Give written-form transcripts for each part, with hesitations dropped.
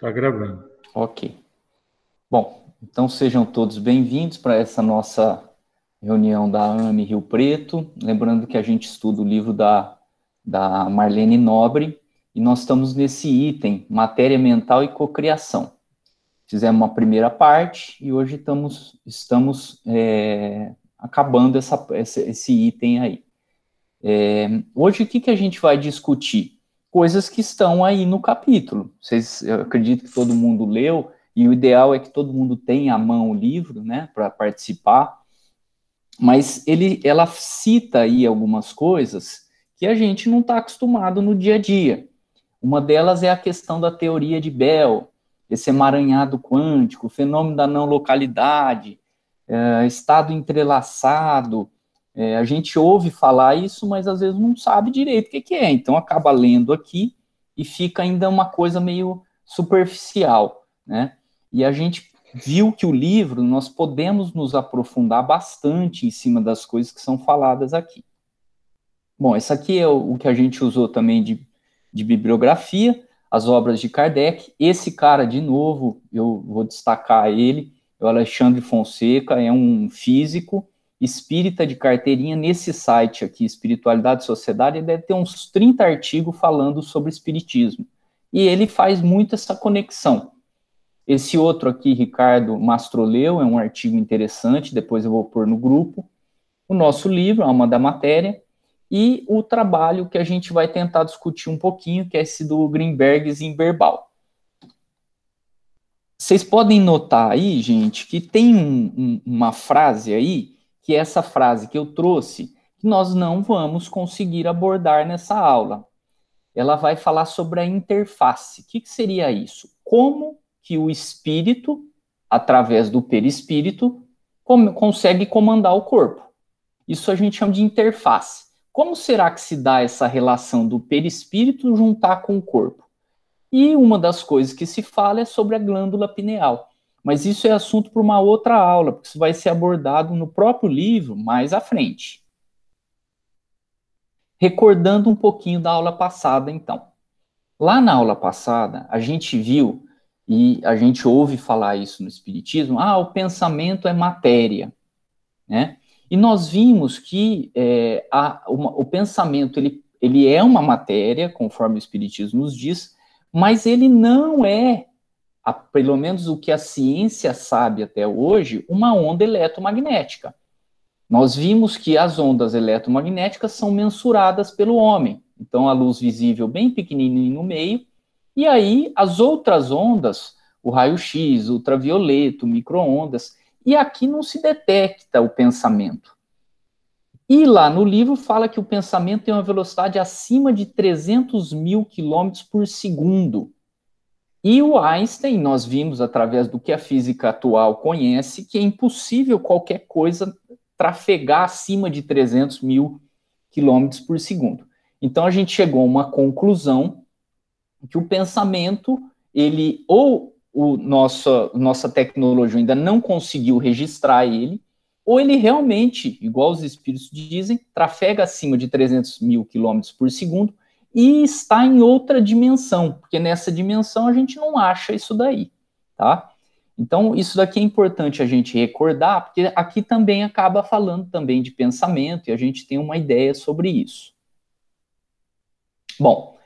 Tá gravando. Ok. Bom, então sejam todos bem-vindos para essa nossa reunião da AME Rio Preto. Lembrando que a gente estuda o livro da Marlene Nobre e nós estamos nesse item, matéria mental e cocriação. Fizemos uma primeira parte e hoje estamos acabando esse item aí. Hoje o que a gente vai discutir? Coisas que estão aí no capítulo. Eu acredito que todo mundo leu, e o ideal é que todo mundo tenha à mão o livro, né, para participar, mas ela cita aí algumas coisas que a gente não está acostumado no dia a dia. Uma delas é a questão da teoria de Bell, esse emaranhado quântico, o fenômeno da não localidade, estado entrelaçado. A gente ouve falar isso, mas às vezes não sabe direito o que é. Então acaba lendo aqui e fica ainda uma coisa meio superficial, né? E a gente viu que o livro, nós podemos nos aprofundar bastante em cima das coisas que são faladas aqui. Bom, esse aqui é o que a gente usou também de bibliografia, as obras de Kardec. Esse cara, de novo, eu vou destacar ele, é o Alexandre Fonseca, é um físico espírita de carteirinha. Nesse site aqui, Espiritualidade e Sociedade, ele deve ter uns 30 artigos falando sobre espiritismo. E ele faz muito essa conexão. Esse outro aqui, Ricardo Mastroleu, é um artigo interessante, depois eu vou pôr no grupo. O nosso livro, Alma da Matéria, e o trabalho que a gente vai tentar discutir um pouquinho, que é esse do Greenberg e Zimberbal. Vocês podem notar aí, gente, que tem uma frase aí, que é essa frase que eu trouxe, que nós não vamos conseguir abordar nessa aula. Ela vai falar sobre a interface. O que seria isso? Como que o espírito, através do perispírito, consegue comandar o corpo? Isso a gente chama de interface. Como será que se dá essa relação do perispírito juntar com o corpo? E uma das coisas que se fala é sobre a glândula pineal. Mas isso é assunto para uma outra aula, porque isso vai ser abordado no próprio livro mais à frente. Recordando um pouquinho da aula passada, então. Lá na aula passada, a gente viu, e a gente ouve falar isso no Espiritismo, o pensamento é matéria, né? E nós vimos que o pensamento ele é uma matéria, conforme o Espiritismo nos diz, mas ele não é, pelo menos o que a ciência sabe até hoje, uma onda eletromagnética. Nós vimos que as ondas eletromagnéticas são mensuradas pelo homem. Então, a luz visível bem pequenininha no meio, e aí as outras ondas, o raio-x, o ultravioleta, o micro-ondas, e aqui não se detecta o pensamento. E lá no livro fala que o pensamento tem uma velocidade acima de 300 mil quilômetros por segundo. E o Einstein, nós vimos através do que a física atual conhece, que é impossível qualquer coisa trafegar acima de 300 mil quilômetros por segundo. Então a gente chegou a uma conclusão que o pensamento, ele ou nossa tecnologia ainda não conseguiu registrar ele, ou ele realmente, igual os espíritos dizem, trafega acima de 300 mil quilômetros por segundo e está em outra dimensão, porque nessa dimensão a gente não acha isso daí, tá? Então, isso daqui é importante a gente recordar, porque aqui também acaba falando também de pensamento e a gente tem uma ideia sobre isso. Bom,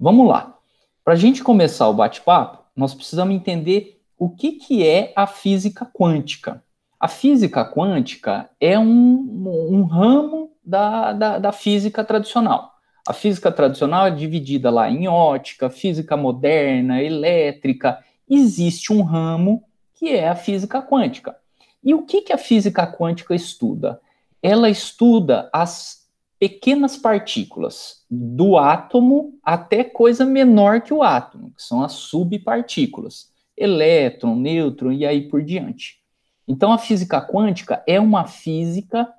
vamos lá. Para a gente começar o bate-papo, nós precisamos entender o que é a física quântica. A física quântica é um ramo da física tradicional. A física tradicional é dividida lá em ótica, física moderna, elétrica. Existe um ramo que é a física quântica. E o que a física quântica estuda? Ela estuda as pequenas partículas, do átomo até coisa menor que o átomo, que são as subpartículas, elétron, nêutron e aí por diante. Então a física quântica é uma física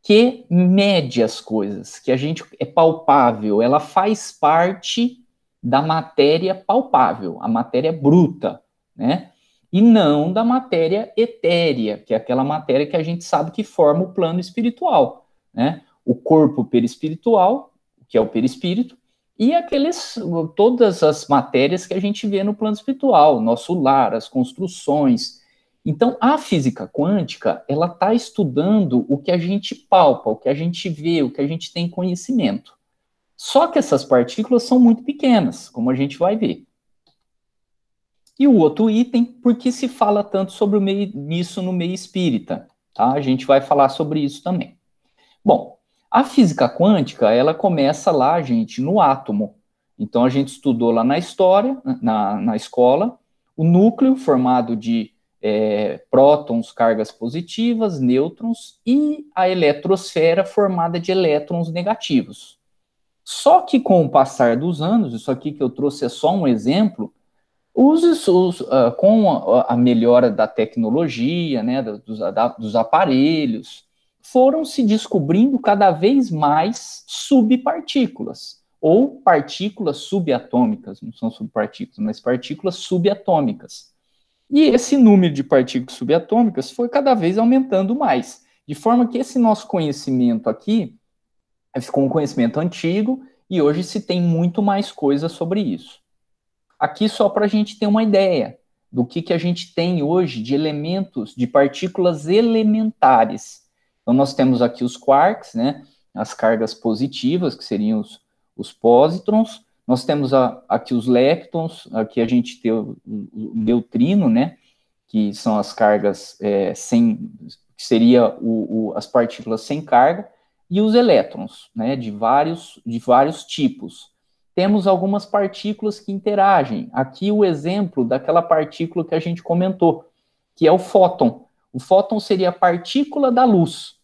que mede as coisas, que a gente é palpável, ela faz parte da matéria palpável, a matéria bruta, né? E não da matéria etérea, que é aquela matéria que a gente sabe que forma o plano espiritual, né? O corpo perispiritual, que é o perispírito, e todas as matérias que a gente vê no plano espiritual, nosso lar, as construções. Então, a física quântica, ela está estudando o que a gente palpa, o que a gente vê, o que a gente tem conhecimento. Só que essas partículas são muito pequenas, como a gente vai ver. E o outro item, por que se fala tanto sobre isso no meio espírita? Tá? A gente vai falar sobre isso também. Bom, a física quântica, ela começa lá, gente, no átomo. Então, a gente estudou lá na história, na escola, o núcleo formado de prótons, cargas positivas, nêutrons, e a eletrosfera formada de elétrons negativos. Só que com o passar dos anos, isso aqui que eu trouxe é só um exemplo, com a melhora da tecnologia, né, dos aparelhos, foram se descobrindo cada vez mais subpartículas, ou partículas subatômicas, não são subpartículas, mas partículas subatômicas. E esse número de partículas subatômicas foi cada vez aumentando mais, de forma que esse nosso conhecimento aqui ficou um conhecimento antigo, e hoje se tem muito mais coisa sobre isso. Aqui só para a gente ter uma ideia do que a gente tem hoje de elementos, de partículas elementares. Então, nós temos aqui os quarks, né, as cargas positivas, que seriam os pósitrons. Nós temos aqui os leptons, aqui a gente tem o neutrino, né, que são as cargas que seria as partículas sem carga, e os elétrons, né, de vários tipos. Temos algumas partículas que interagem. Aqui o exemplo daquela partícula que a gente comentou, que é o fóton. O fóton seria a partícula da luz.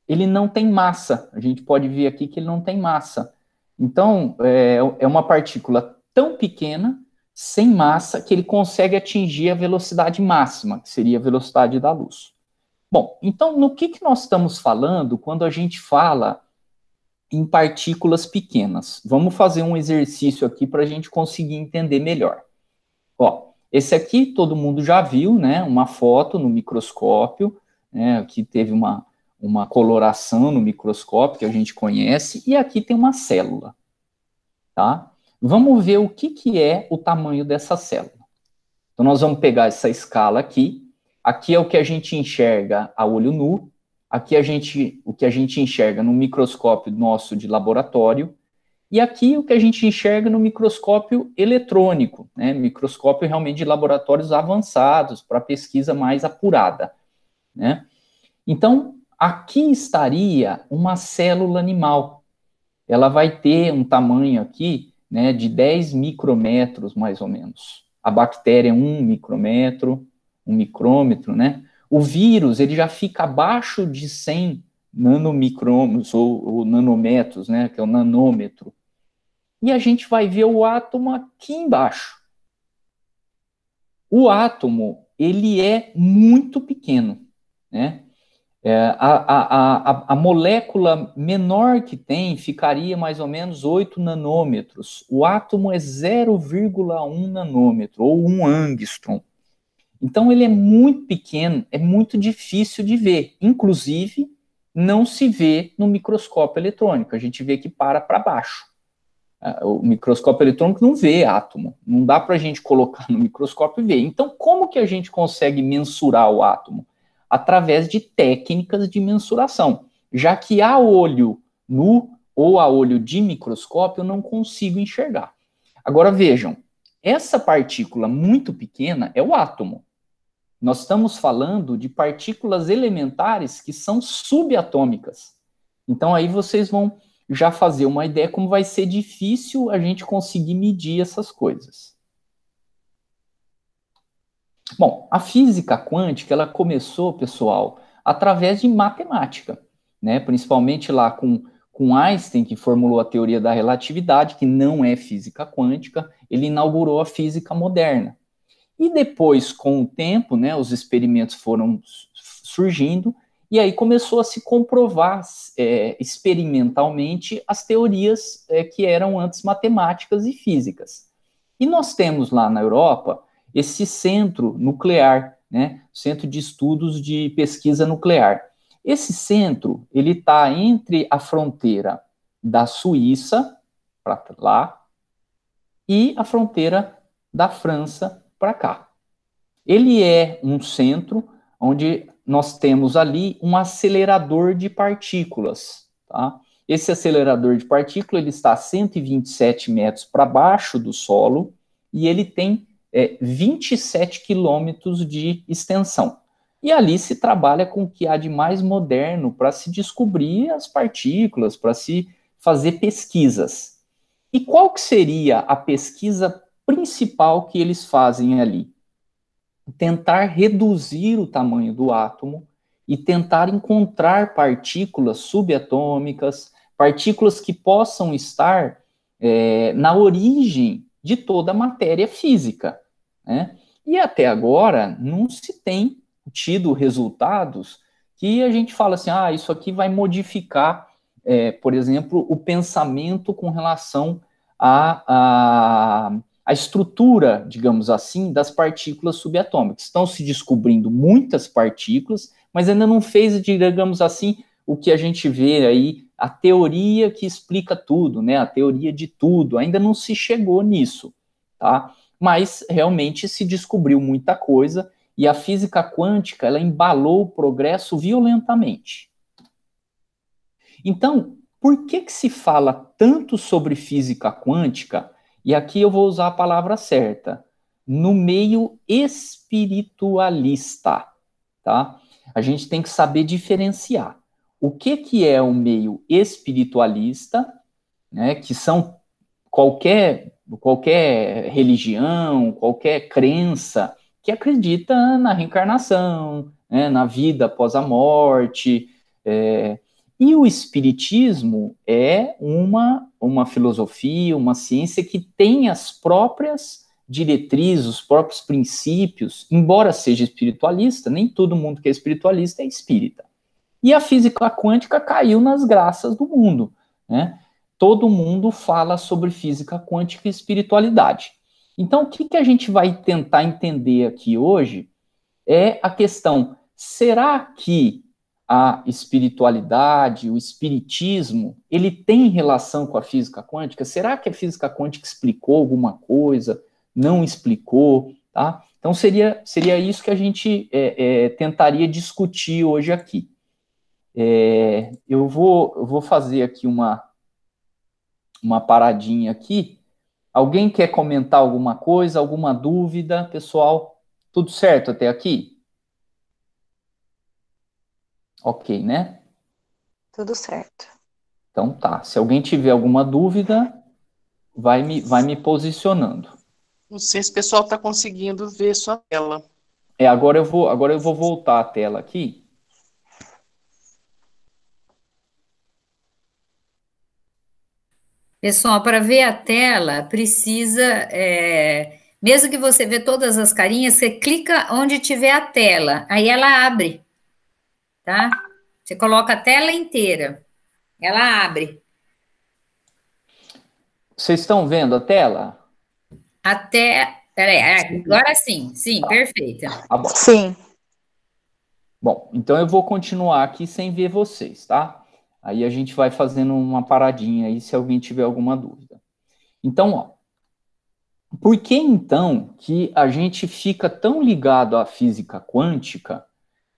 Ele não tem massa. A gente pode ver aqui que ele não tem massa. Então, é uma partícula tão pequena, sem massa, que ele consegue atingir a velocidade máxima, que seria a velocidade da luz. Bom, então, no que nós estamos falando quando a gente fala em partículas pequenas? Vamos fazer um exercício aqui para a gente conseguir entender melhor. Ó, esse aqui todo mundo já viu, né? Uma foto no microscópio, né? Aqui teve uma coloração no microscópio que a gente conhece, e aqui tem uma célula, tá? Vamos ver o que é o tamanho dessa célula. Então, nós vamos pegar essa escala aqui. Aqui é o que a gente enxerga a olho nu. Aqui o que a gente enxerga no microscópio nosso de laboratório, e aqui o que a gente enxerga no microscópio eletrônico, né? Microscópio realmente de laboratórios avançados, para pesquisa mais apurada, né? Então, aqui estaria uma célula animal. Ela vai ter um tamanho aqui, né, de 10 micrômetros, mais ou menos. A bactéria é 1 micrômetro, 1 micrômetro, né? O vírus, ele já fica abaixo de 100 nanomicrômetros ou nanômetros, né, que é o nanômetro. E a gente vai ver o átomo aqui embaixo. O átomo, ele é muito pequeno, né? A molécula menor que tem ficaria mais ou menos 8 nanômetros. O átomo é 0,1 nanômetro, ou 1 angstrom. Então, ele é muito pequeno, é muito difícil de ver. Inclusive, não se vê no microscópio eletrônico. A gente vê que para baixo. O microscópio eletrônico não vê átomo. Não dá para a gente colocar no microscópio e ver. Então, como que a gente consegue mensurar o átomo? Através de técnicas de mensuração. Já que a olho nu ou a olho de microscópio eu não consigo enxergar. Agora, vejam. Essa partícula muito pequena é o átomo. Nós estamos falando de partículas elementares que são subatômicas. Então, aí vocês vão já fazer uma ideia como vai ser difícil a gente conseguir medir essas coisas. Bom, a física quântica, ela começou, pessoal, através de matemática, né? Principalmente lá com Einstein, que formulou a teoria da relatividade, que não é física quântica, ele inaugurou a física moderna. E depois, com o tempo, né, os experimentos foram surgindo, e aí começou a se comprovar experimentalmente as teorias que eram antes matemáticas e físicas. E nós temos lá na Europa esse centro nuclear, né, Centro de Estudos de Pesquisa Nuclear. Esse centro, ele está entre a fronteira da Suíça para lá e a fronteira da França para cá. Ele é um centro onde nós temos ali um acelerador de partículas, tá? Esse acelerador de partículas ele está a 127 metros para baixo do solo e ele tem 27 quilômetros de extensão. E ali se trabalha com o que há de mais moderno para se descobrir as partículas, para se fazer pesquisas. E qual que seria a pesquisa principal que eles fazem ali? Tentar reduzir o tamanho do átomo e tentar encontrar partículas subatômicas, partículas que possam estar na origem de toda a matéria física, né? E até agora não se tem tido resultados que a gente fala assim, isso aqui vai modificar, por exemplo, o pensamento com relação a estrutura, digamos assim, das partículas subatômicas. Estão se descobrindo muitas partículas, mas ainda não fez, digamos assim, o que a gente vê aí, a teoria que explica tudo, né? A teoria de tudo. Ainda não se chegou nisso, tá? Mas realmente se descobriu muita coisa e a física quântica, ela embalou o progresso violentamente. Então, por que se fala tanto sobre física quântica? E aqui eu vou usar a palavra certa, no meio espiritualista, tá? A gente tem que saber diferenciar. O que é o meio espiritualista, né, que são qualquer religião, qualquer crença que acredita na reencarnação, né, na vida após a morte, e o espiritismo é uma filosofia, uma ciência que tem as próprias diretrizes, os próprios princípios, embora seja espiritualista, nem todo mundo que é espiritualista é espírita. E a física quântica caiu nas graças do mundo, né? Todo mundo fala sobre física quântica e espiritualidade. Então, o que a gente vai tentar entender aqui hoje é a questão, será que a espiritualidade, o espiritismo, ele tem relação com a física quântica? Será que a física quântica explicou alguma coisa? Não explicou? Tá? Então, seria isso que a gente tentaria discutir hoje aqui. Eu vou fazer aqui uma paradinha aqui. Alguém quer comentar alguma coisa, alguma dúvida? Pessoal, tudo certo até aqui? Ok, né? Tudo certo. Então tá. Se alguém tiver alguma dúvida, vai me posicionando. Não sei se o pessoal está conseguindo ver sua tela. Agora eu vou voltar a tela aqui. Pessoal, para ver a tela, precisa, mesmo que você vê todas as carinhas, você clica onde tiver a tela, aí ela abre, tá? Você coloca a tela inteira, ela abre. Vocês estão vendo a tela? Peraí, agora sim, Tá. perfeita. Tá bom. Sim. Bom, então eu vou continuar aqui sem ver vocês, tá? Aí a gente vai fazendo uma paradinha aí se alguém tiver alguma dúvida. Então, ó, por que então que a gente fica tão ligado à física quântica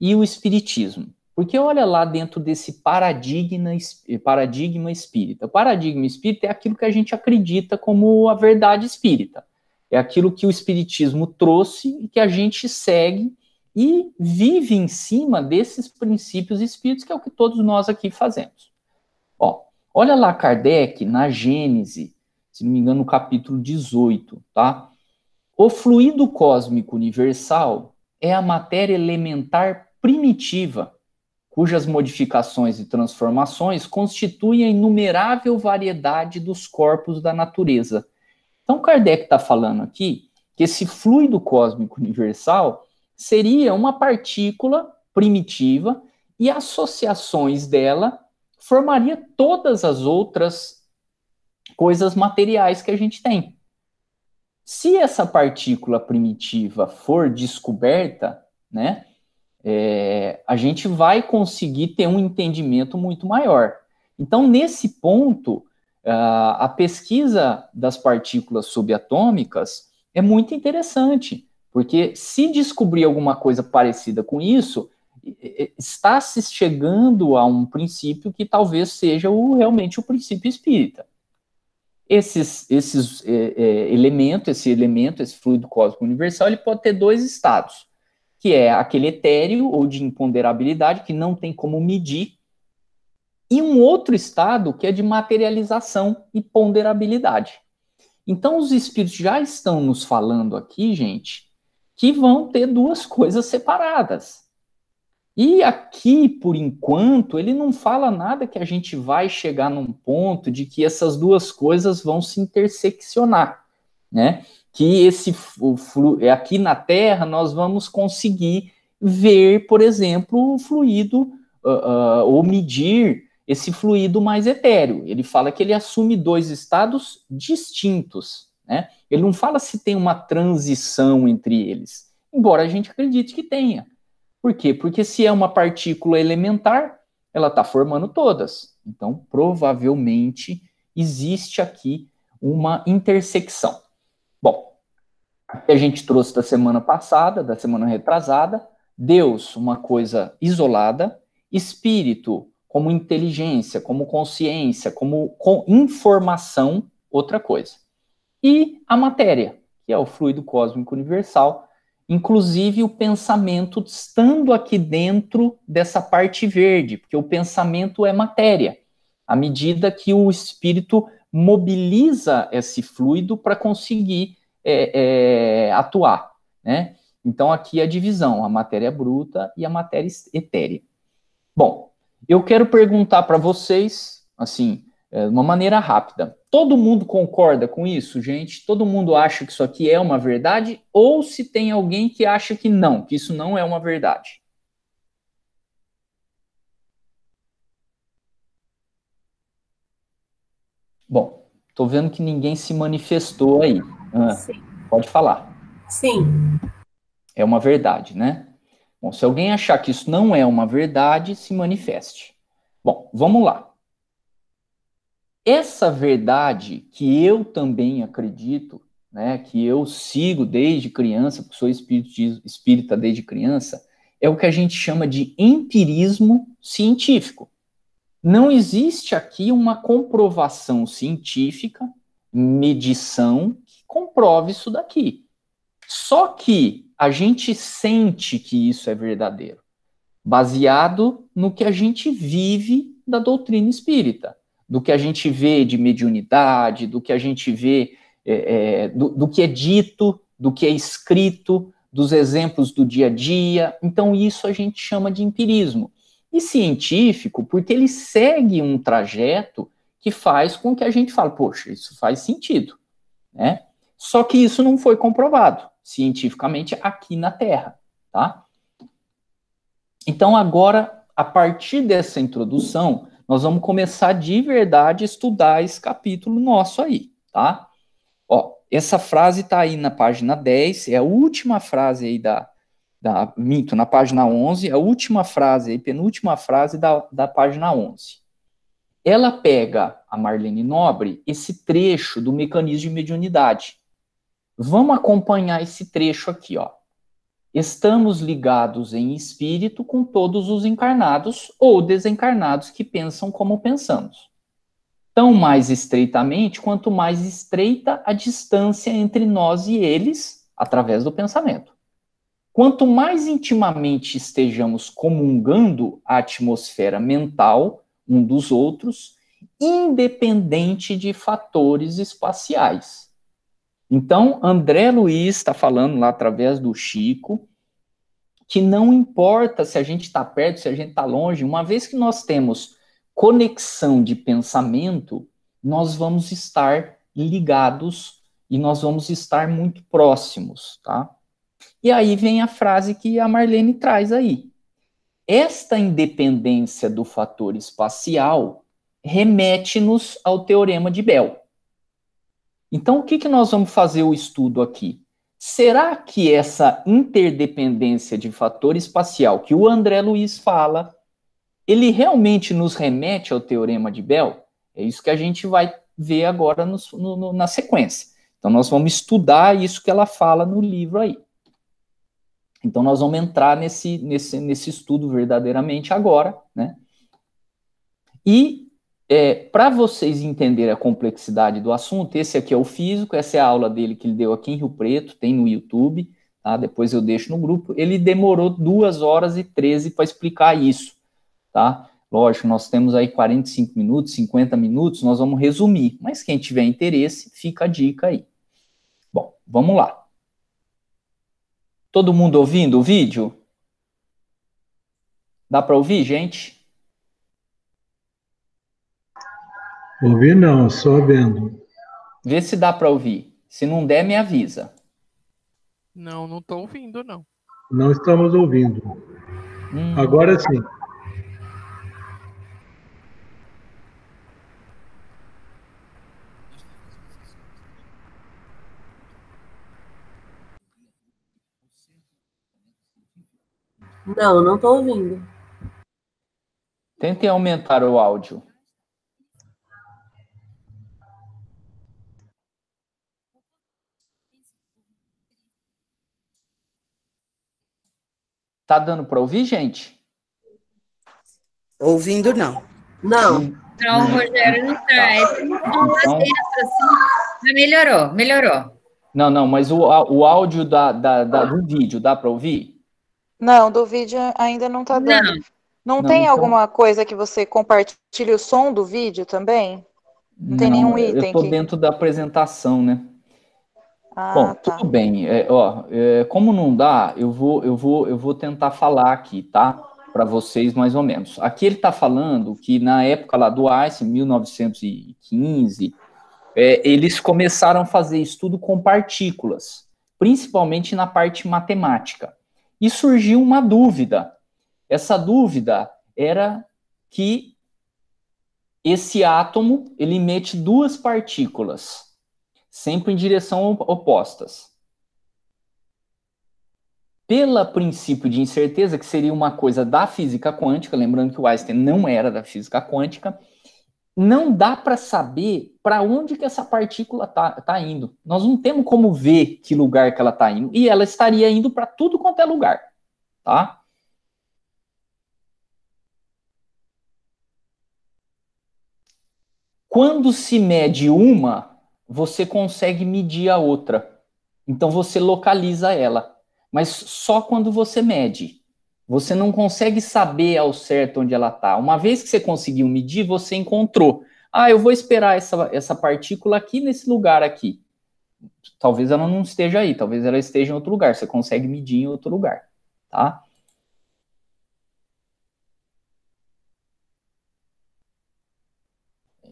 e o espiritismo? Porque olha lá dentro desse paradigma espírita. O paradigma espírita é aquilo que a gente acredita como a verdade espírita. É aquilo que o espiritismo trouxe e que a gente segue e vive em cima desses princípios espíritos, que é o que todos nós aqui fazemos. Ó, olha lá Kardec na Gênese, se não me engano, no capítulo 18, tá? O fluido cósmico universal é a matéria elementar primitiva, cujas modificações e transformações constituem a inumerável variedade dos corpos da natureza. Então, Kardec está falando aqui que esse fluido cósmico universal seria uma partícula primitiva e associações dela formaria todas as outras coisas materiais que a gente tem. Se essa partícula primitiva for descoberta, né, a gente vai conseguir ter um entendimento muito maior. Então, nesse ponto, a pesquisa das partículas subatômicas é muito interessante, porque se descobrir alguma coisa parecida com isso, está se chegando a um princípio que talvez seja realmente o princípio espírita. Esse elemento, esse fluido cósmico universal, ele pode ter dois estados, que é aquele etéreo ou de imponderabilidade, que não tem como medir, e um outro estado que é de materialização e ponderabilidade. Então, os espíritos já estão nos falando aqui, gente, que vão ter duas coisas separadas. E aqui, por enquanto, ele não fala nada que a gente vai chegar num ponto de que essas duas coisas vão se interseccionar, né? Que aqui na Terra nós vamos conseguir ver, por exemplo, o fluido, ou medir esse fluido mais etéreo. Ele fala que ele assume dois estados distintos, né? Ele não fala se tem uma transição entre eles, embora a gente acredite que tenha. Por quê? Porque se é uma partícula elementar, ela está formando todas. Então, provavelmente, existe aqui uma intersecção. Bom, a gente trouxe da semana passada, da semana retrasada, Deus, uma coisa isolada, espírito, como inteligência, como consciência, como informação, outra coisa. E a matéria, que é o fluido cósmico universal, inclusive o pensamento estando aqui dentro dessa parte verde, porque o pensamento é matéria, à medida que o espírito mobiliza esse fluido para conseguir atuar, né? Então aqui a divisão, a matéria bruta e a matéria etérea. Bom, eu quero perguntar para vocês, assim, de uma maneira rápida. Todo mundo concorda com isso, gente? Todo mundo acha que isso aqui é uma verdade? Ou se tem alguém que acha que não, que isso não é uma verdade? Bom, estou vendo que ninguém se manifestou aí. Pode falar. Sim. É uma verdade, né? Bom, se alguém achar que isso não é uma verdade, se manifeste. Bom, vamos lá. Essa verdade que eu também acredito, né, que eu sigo desde criança, porque sou espírita desde criança, é o que a gente chama de empirismo científico. Não existe aqui uma comprovação científica, medição, que comprove isso daqui. Só que a gente sente que isso é verdadeiro, baseado no que a gente vive da doutrina espírita, do que a gente vê de mediunidade, do que a gente vê, do que é dito, do que é escrito, dos exemplos do dia a dia. Então, isso a gente chama de empirismo. E científico, porque ele segue um trajeto que faz com que a gente fale, poxa, isso faz sentido, né? Só que isso não foi comprovado cientificamente aqui na Terra, tá? Então, agora, a partir dessa introdução, nós vamos começar de verdade a estudar esse capítulo nosso aí, tá? Ó, essa frase tá aí na página 10, é a última frase aí minto, na página 11, a última frase aí, penúltima frase da página 11. Ela pega, a Marlene Nobre, esse trecho do mecanismo de mediunidade. Vamos acompanhar esse trecho aqui, ó. Estamos ligados em espírito com todos os encarnados ou desencarnados que pensam como pensamos. Tão mais estreitamente, quanto mais estreita a distância entre nós e eles, através do pensamento. Quanto mais intimamente estejamos comungando a atmosfera mental um dos outros, independente de fatores espaciais. Então, André Luiz está falando lá através do Chico, que não importa se a gente está perto, se a gente está longe, uma vez que nós temos conexão de pensamento, nós vamos estar ligados e nós vamos estar muito próximos, tá? E aí vem a frase que a Marlene traz aí. Esta independência do fator espacial remete-nos ao Teorema de Bell. Então, o que nós vamos fazer o estudo aqui? Será que essa interdependência de fator espacial que o André Luiz fala, ele realmente nos remete ao Teorema de Bell? É isso que a gente vai ver agora na sequência. Então, nós vamos estudar isso que ela fala no livro aí. Então, nós vamos entrar nesse estudo verdadeiramente agora, né? E, para vocês entenderem a complexidade do assunto, esse aqui é o físico, essa é a aula dele que ele deu aqui em Rio Preto, tem no YouTube, tá? Depois eu deixo no grupo. Ele demorou 2h13 para explicar isso, tá? Lógico, nós temos aí 45 minutos, 50 minutos, nós vamos resumir, mas quem tiver interesse, fica a dica aí. Bom, vamos lá. Todo mundo ouvindo o vídeo? Dá para ouvir, gente? Ouvir não, só vendo. Vê se dá para ouvir. Se não der, me avisa. Não estou ouvindo, não. Não estamos ouvindo. Agora sim. Não estou ouvindo. Tentem aumentar o áudio. Tá dando para ouvir, gente? Ouvindo, não. Não. Não, Rogério, não tá. Então, Melhorou. não, mas o áudio do vídeo, dá para ouvir? Não, do vídeo ainda não tá dando. Não tem então, alguma coisa que você compartilhe o som do vídeo também? Não tem nenhum item eu estou que... dentro da apresentação, né? Ah, Bom, tá. tudo bem. Como não dá, eu vou tentar falar aqui, tá? Para vocês, mais ou menos. Aqui ele está falando que na época lá do Einstein, 1915, eles começaram a fazer estudo com partículas, principalmente na parte matemática. E surgiu uma dúvida. Essa dúvida era que esse átomo, ele emite duas partículas, sempre em direção opostas. Pelo princípio de incerteza, que seria uma coisa da física quântica, lembrando que o Einstein não era da física quântica, não dá para saber para onde que essa partícula tá indo. Nós não temos como ver que lugar que ela está indo, e ela estaria indo para tudo quanto é lugar, tá? Quando se mede uma, você consegue medir a outra. Então você localiza ela. Mas só quando você mede. Você não consegue saber ao certo onde ela está. Uma vez que você conseguiu medir, você encontrou. Ah, eu vou esperar essa partícula aqui nesse lugar aqui. Talvez ela não esteja aí, talvez ela esteja em outro lugar. Você consegue medir em outro lugar, tá?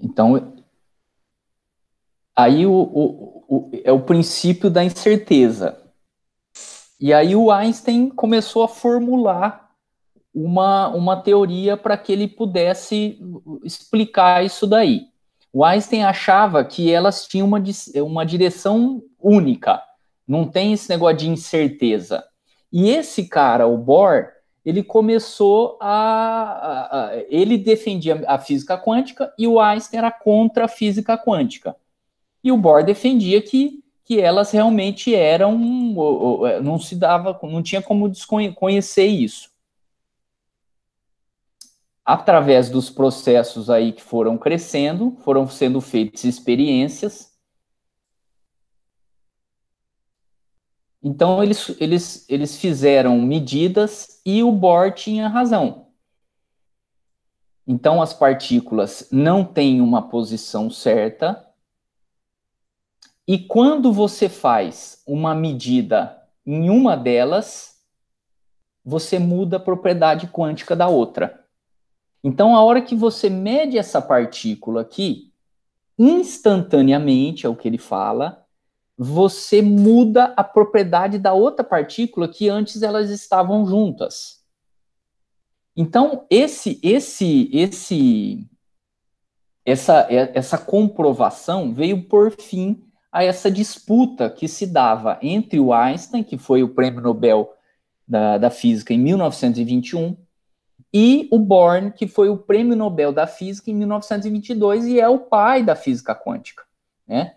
Então, aí é o princípio da incerteza. E aí o Einstein começou a formular uma teoria para que ele pudesse explicar isso daí. O Einstein achava que elas tinham uma direção única, não tem esse negócio de incerteza. E esse cara, o Bohr, ele começou ele defendia a física quântica e o Einstein era contra a física quântica. E o Bohr defendia que elas realmente eram, não tinha como desconhecer isso. Através dos processos aí que foram crescendo, foram sendo feitas experiências. Então, eles fizeram medidas e o Bohr tinha razão. Então, as partículas não têm uma posição certa. E quando você faz uma medida em uma delas, você muda a propriedade quântica da outra. Então, a hora que você mede essa partícula aqui, instantaneamente, é o que ele fala, você muda a propriedade da outra partícula que antes elas estavam juntas. Então, essa comprovação veio por fim a essa disputa que se dava entre o Einstein, que foi o prêmio Nobel da Física em 1921, e o Born, que foi o Prêmio Nobel da Física em 1922 e é o pai da física quântica, né?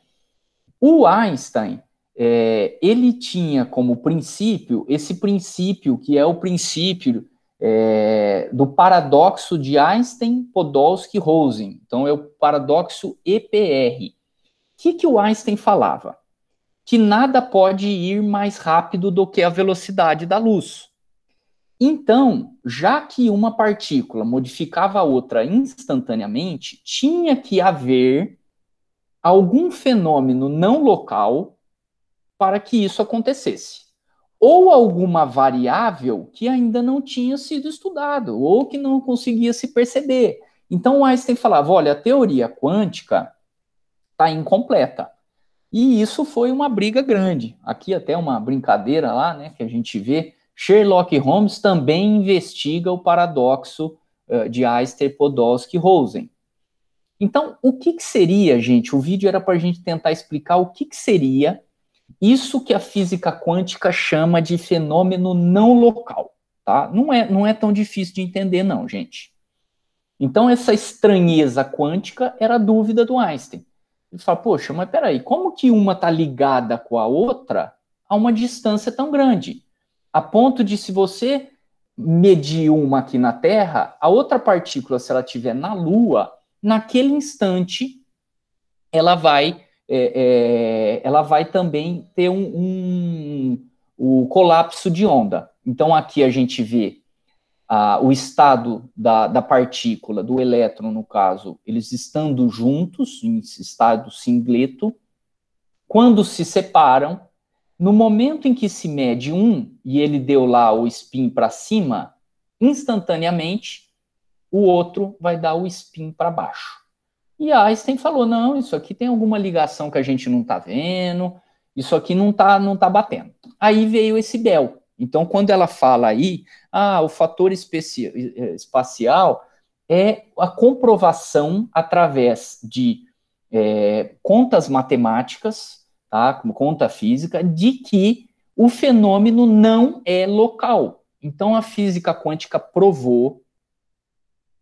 O Einstein, ele tinha como princípio, esse princípio que é o princípio do paradoxo de Einstein, Podolsky, Rosen. Então, é o paradoxo EPR. O que o Einstein falava? Que nada pode ir mais rápido do que a velocidade da luz. Então, já que uma partícula modificava a outra instantaneamente, tinha que haver algum fenômeno não local para que isso acontecesse. Ou alguma variável que ainda não tinha sido estudado, ou que não conseguia se perceber. Então, o Einstein falava, olha, a teoria quântica está incompleta. E isso foi uma briga grande. Aqui até uma brincadeira lá, né, que a gente vê, Sherlock Holmes também investiga o paradoxo de Einstein, Podolsky e Rosen. Então, o que seria, gente? O vídeo era para a gente tentar explicar o que seria isso que a física quântica chama de fenômeno não local, tá? Não é tão difícil de entender, não, gente. Então, essa estranheza quântica era a dúvida do Einstein. Ele fala, poxa, mas peraí, como que uma está ligada com a outra a uma distância tão grande? A ponto de, se você medir uma aqui na Terra, a outra partícula, se ela estiver na Lua, naquele instante, ela vai também ter o colapso de onda. Então, aqui a gente vê o estado da partícula, do elétron, no caso, eles estando juntos, em estado singleto. Quando se separam, no momento em que se mede um, e ele deu lá o spin para cima, instantaneamente, o outro vai dar o spin para baixo. E a Einstein falou, não, isso aqui tem alguma ligação que a gente não está vendo, isso aqui não tá batendo. Aí veio esse Bell. Então, quando ela fala aí, o fator espacial é a comprovação através de contas matemáticas, tá, como conta física, de que o fenômeno não é local. Então, a física quântica provou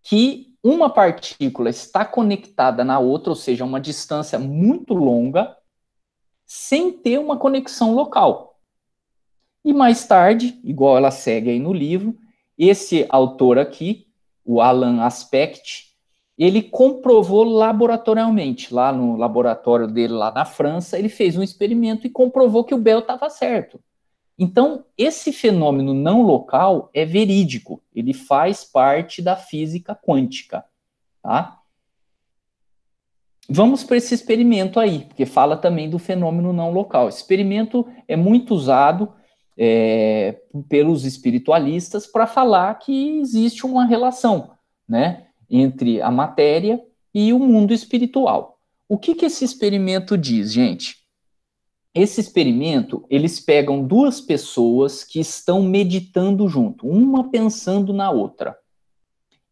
que uma partícula está conectada na outra, ou seja, uma distância muito longa, sem ter uma conexão local. E mais tarde, igual ela segue aí no livro, esse autor aqui, o Alan Aspect, ele comprovou laboratorialmente, lá no laboratório dele, lá na França, ele fez um experimento e comprovou que o Bell estava certo. Então, esse fenômeno não local é verídico, ele faz parte da física quântica, tá? Vamos para esse experimento aí, porque fala também do fenômeno não local. Esse experimento é muito usado pelos espiritualistas para falar que existe uma relação, né, entre a matéria e o mundo espiritual. O que esse experimento diz, gente? Esse experimento, eles pegam duas pessoas que estão meditando junto, uma pensando na outra.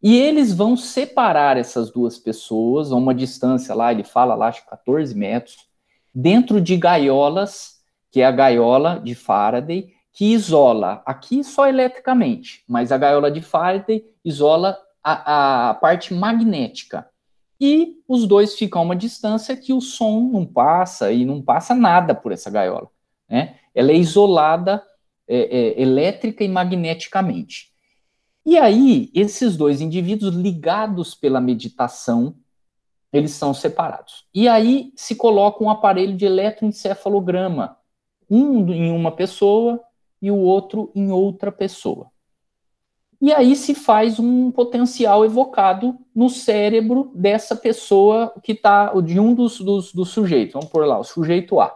E eles vão separar essas duas pessoas a uma distância lá, ele fala lá, acho que 14 metros, dentro de gaiolas, que é a gaiola de Faraday, que isola, aqui só eletricamente, mas a gaiola de Faraday isola a parte magnética. E os dois ficam a uma distância que o som não passa, e não passa nada por essa gaiola, né? Ela é isolada elétrica e magneticamente. E aí, esses dois indivíduos ligados pela meditação, eles são separados. E aí se coloca um aparelho de eletroencefalograma, um em uma pessoa e o outro em outra pessoa. E aí se faz um potencial evocado no cérebro dessa pessoa que está, de um dos sujeitos. Vamos pôr lá, o sujeito A.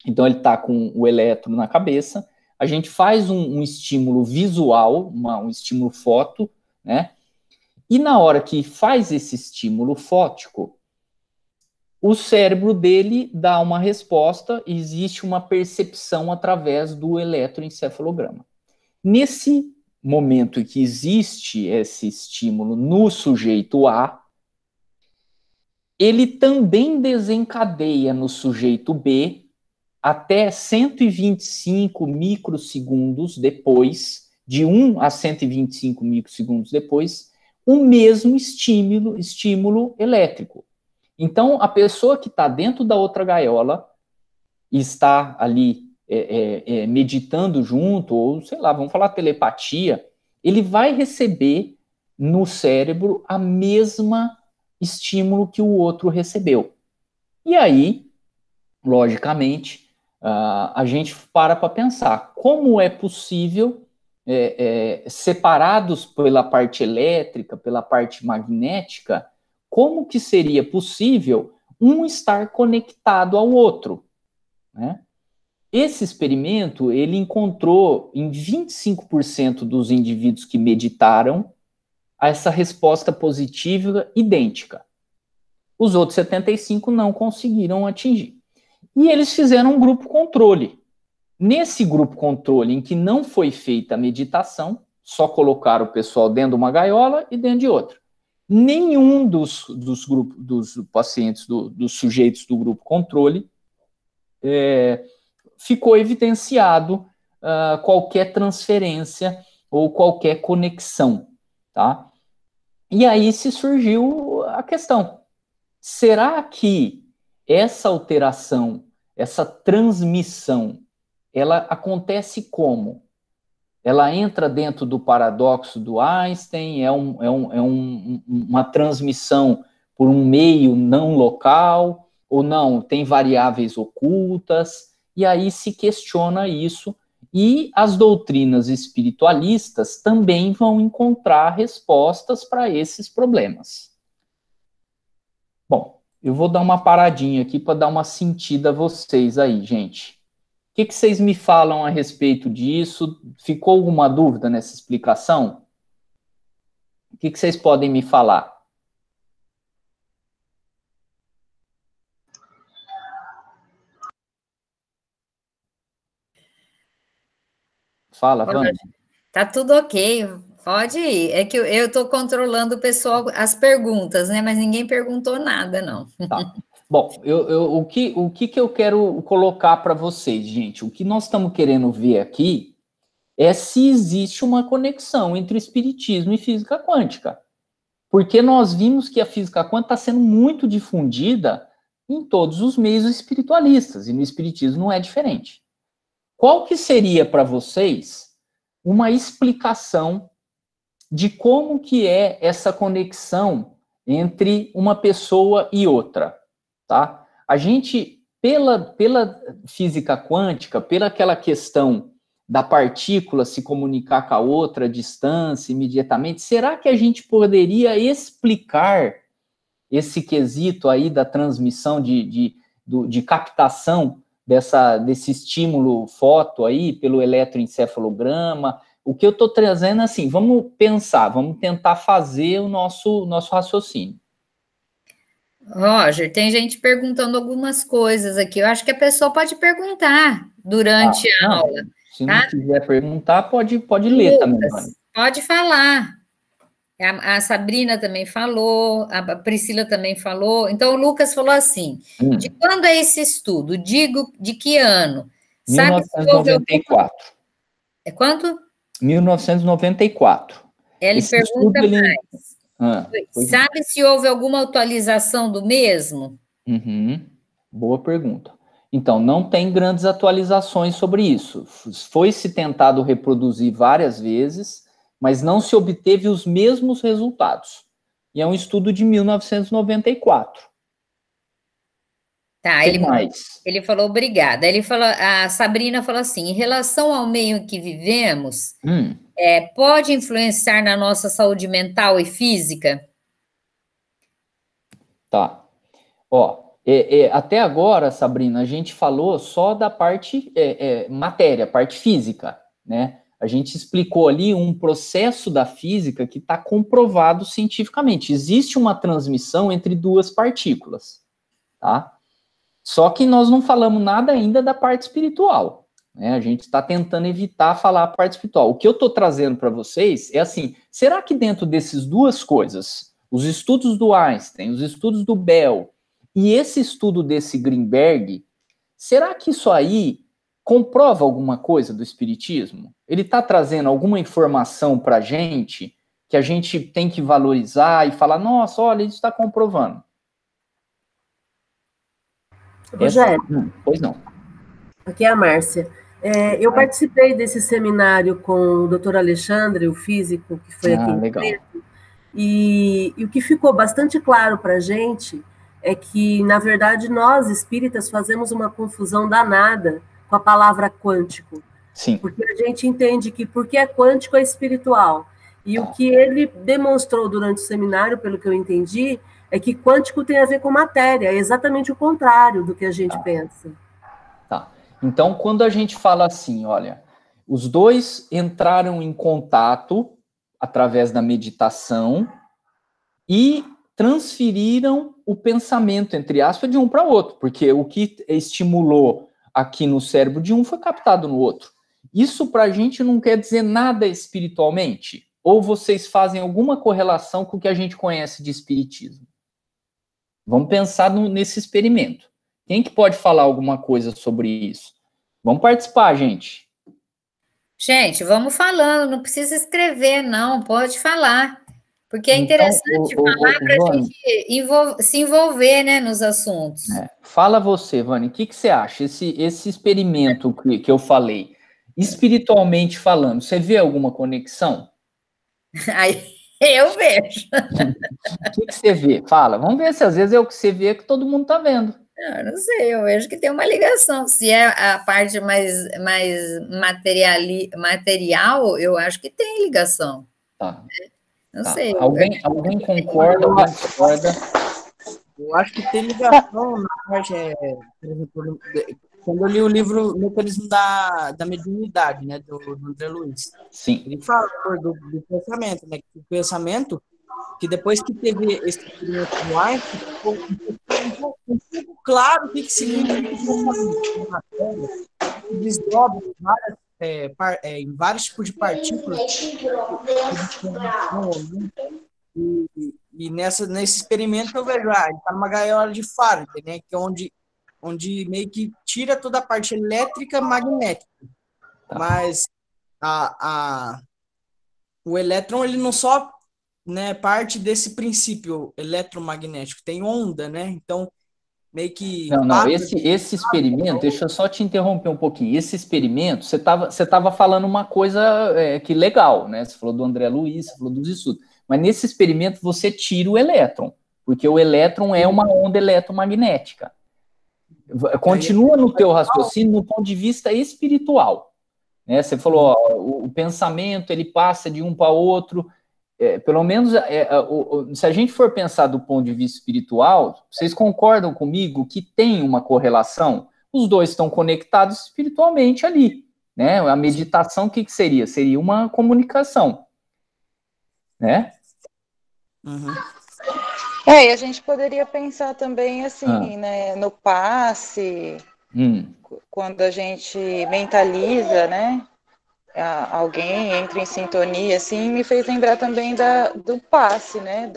Então ele está com o elétron na cabeça, a gente faz um estímulo visual, um estímulo foto, né? E na hora que faz esse estímulo fótico, o cérebro dele dá uma resposta e existe uma percepção através do eletroencefalograma. Nesse momento em que existe esse estímulo no sujeito A, ele também desencadeia no sujeito B, até 125 microsegundos depois de 1 a 125 microsegundos depois, o mesmo estímulo elétrico. Então, a pessoa que está dentro da outra gaiola e está ali meditando junto, ou sei lá, vamos falar telepatia, ele vai receber no cérebro a mesma estímulo que o outro recebeu. E aí, logicamente, a gente para pensar como é possível, separados pela parte elétrica, pela parte magnética, como que seria possível um estar conectado ao outro, né? Esse experimento, ele encontrou em 25% dos indivíduos que meditaram essa resposta positiva idêntica. Os outros 75% não conseguiram atingir. E eles fizeram um grupo controle. Nesse grupo controle, em que não foi feita a meditação, só colocaram o pessoal dentro de uma gaiola e dentro de outra. Nenhum dos grupos, dos pacientes, dos sujeitos do grupo controle, ficou evidenciado qualquer transferência ou qualquer conexão, tá? E aí se surgiu a questão: será que essa alteração, essa transmissão, ela acontece como? Ela entra dentro do paradoxo do Einstein, uma transmissão por um meio não local, ou não, tem variáveis ocultas, e aí se questiona isso, e as doutrinas espiritualistas também vão encontrar respostas para esses problemas. Bom, eu vou dar uma paradinha aqui para dar uma sentida a vocês aí, gente. O que vocês me falam a respeito disso? Ficou alguma dúvida nessa explicação? O que vocês podem me falar? Fala, Vânia. Tá tudo ok, pode ir. É que eu estou controlando o pessoal, as perguntas, né? Mas ninguém perguntou nada, não. Tá. Bom, o que eu quero colocar para vocês, gente? O que nós estamos querendo ver aqui é se existe uma conexão entre o espiritismo e física quântica. Porque nós vimos que a física quântica está sendo muito difundida em todos os meios espiritualistas, e no espiritismo não é diferente. Qual que seria para vocês uma explicação de como que é essa conexão entre uma pessoa e outra, tá? A gente, pela física quântica, pela aquela questão da partícula se comunicar com a outra à distância imediatamente, será que a gente poderia explicar esse quesito aí da transmissão de captação desse estímulo foto aí pelo eletroencefalograma? O que eu estou trazendo assim, vamos pensar, vamos tentar fazer o nosso raciocínio. Roger, tem gente perguntando algumas coisas aqui. Eu acho que a pessoa pode perguntar durante a aula. Se não quiser perguntar, pode ler também. Pode falar. A Sabrina também falou, a Priscila também falou. Então, o Lucas falou assim, de quando é esse estudo? Digo, de que ano? 1994. É quanto? 1994. Ele pergunta mais. Sabe se houve alguma atualização do mesmo? Boa pergunta. Então, não tem grandes atualizações sobre isso. Foi-se tentado reproduzir várias vezes, mas não se obteve os mesmos resultados. E é um estudo de 1994. Tá, ele falou obrigada. A Sabrina falou assim, em relação ao meio em que vivemos, pode influenciar na nossa saúde mental e física? Tá. Até agora, Sabrina, a gente falou só da parte matéria, parte física, né? A gente explicou ali um processo da física que está comprovado cientificamente. Existe uma transmissão entre duas partículas, tá? Só que nós não falamos nada ainda da parte espiritual, né? A gente está tentando evitar falar a parte espiritual. O que eu estou trazendo para vocês é assim, será que dentro dessas duas coisas, os estudos do Einstein, os estudos do Bell e esse estudo desse Greenberg, será que isso aí comprova alguma coisa do espiritismo? Ele está trazendo alguma informação para a gente que a gente tem que valorizar e falar, nossa, olha, isso está comprovando. Rogério, Pois não. aqui é a Márcia. Eu participei desse seminário com o doutor Alexandre, o físico, que foi aqui em Legal. Preto, e o que ficou bastante claro para a gente é que, na verdade, nós, espíritas, fazemos uma confusão danada com a palavra quântico. Sim. Porque a gente entende que porque é quântico é espiritual. E o que ele demonstrou durante o seminário, pelo que eu entendi, é que quântico tem a ver com matéria, é exatamente o contrário do que a gente pensa. Tá. Então, quando a gente fala assim, olha, os dois entraram em contato através da meditação e transferiram o pensamento, entre aspas, de um para o outro, porque o que estimulou aqui no cérebro de um foi captado no outro. Isso para a gente não quer dizer nada espiritualmente? Ou vocês fazem alguma correlação com o que a gente conhece de espiritismo? Vamos pensar nesse experimento. Quem que pode falar alguma coisa sobre isso? Vamos participar, gente. Gente, vamos falando, não precisa escrever, não, pode falar. Porque é interessante falar para a gente se envolver, né, nos assuntos. Fala você, Vânia, o que você acha? Esse experimento que eu falei, espiritualmente falando, você vê alguma conexão? Aí eu vejo. O que você vê? Fala, vamos ver se às vezes é o que você vê que todo mundo está vendo. Não sei, eu vejo que tem uma ligação. Se é a parte mais material, eu acho que tem ligação. Tá. Não sei. Alguém concorda ou discorda? Eu acho que tem ligação na parte, por exemplo, quando eu li o livro Mecanismo da Mediunidade, né, do André Luiz. Sim. Ele fala do pensamento, né, que o pensamento, que depois que teve esse experimento no Einstein, ficou um pouco claro o que significa o pensamento. Que desdobra em vários tipos de partículas. E nesse experimento eu vejo, ele está numa gaiola de Faraday, né, que é onde meio que tira toda a parte elétrica magnética. Mas o elétron, ele não só, né, parte desse princípio eletromagnético, tem onda, né? Então, meio que... Não, esse experimento, deixa eu só te interromper um pouquinho. Esse experimento, você tava falando uma coisa que legal, né? Você falou do André Luiz, você falou dos estudos. Mas nesse experimento você tira o elétron, porque o elétron é uma onda eletromagnética. Continua no teu raciocínio no ponto de vista espiritual. Né? Você falou, o pensamento, ele passa de um para outro. Pelo menos, se a gente for pensar do ponto de vista espiritual, vocês concordam comigo que tem uma correlação? Os dois estão conectados espiritualmente ali. Né? A meditação, o que seria? Seria uma comunicação. Né? Uhum. E a gente poderia pensar também assim, né, no passe, quando a gente mentaliza, né, alguém entra em sintonia, assim, me fez lembrar também do passe, né,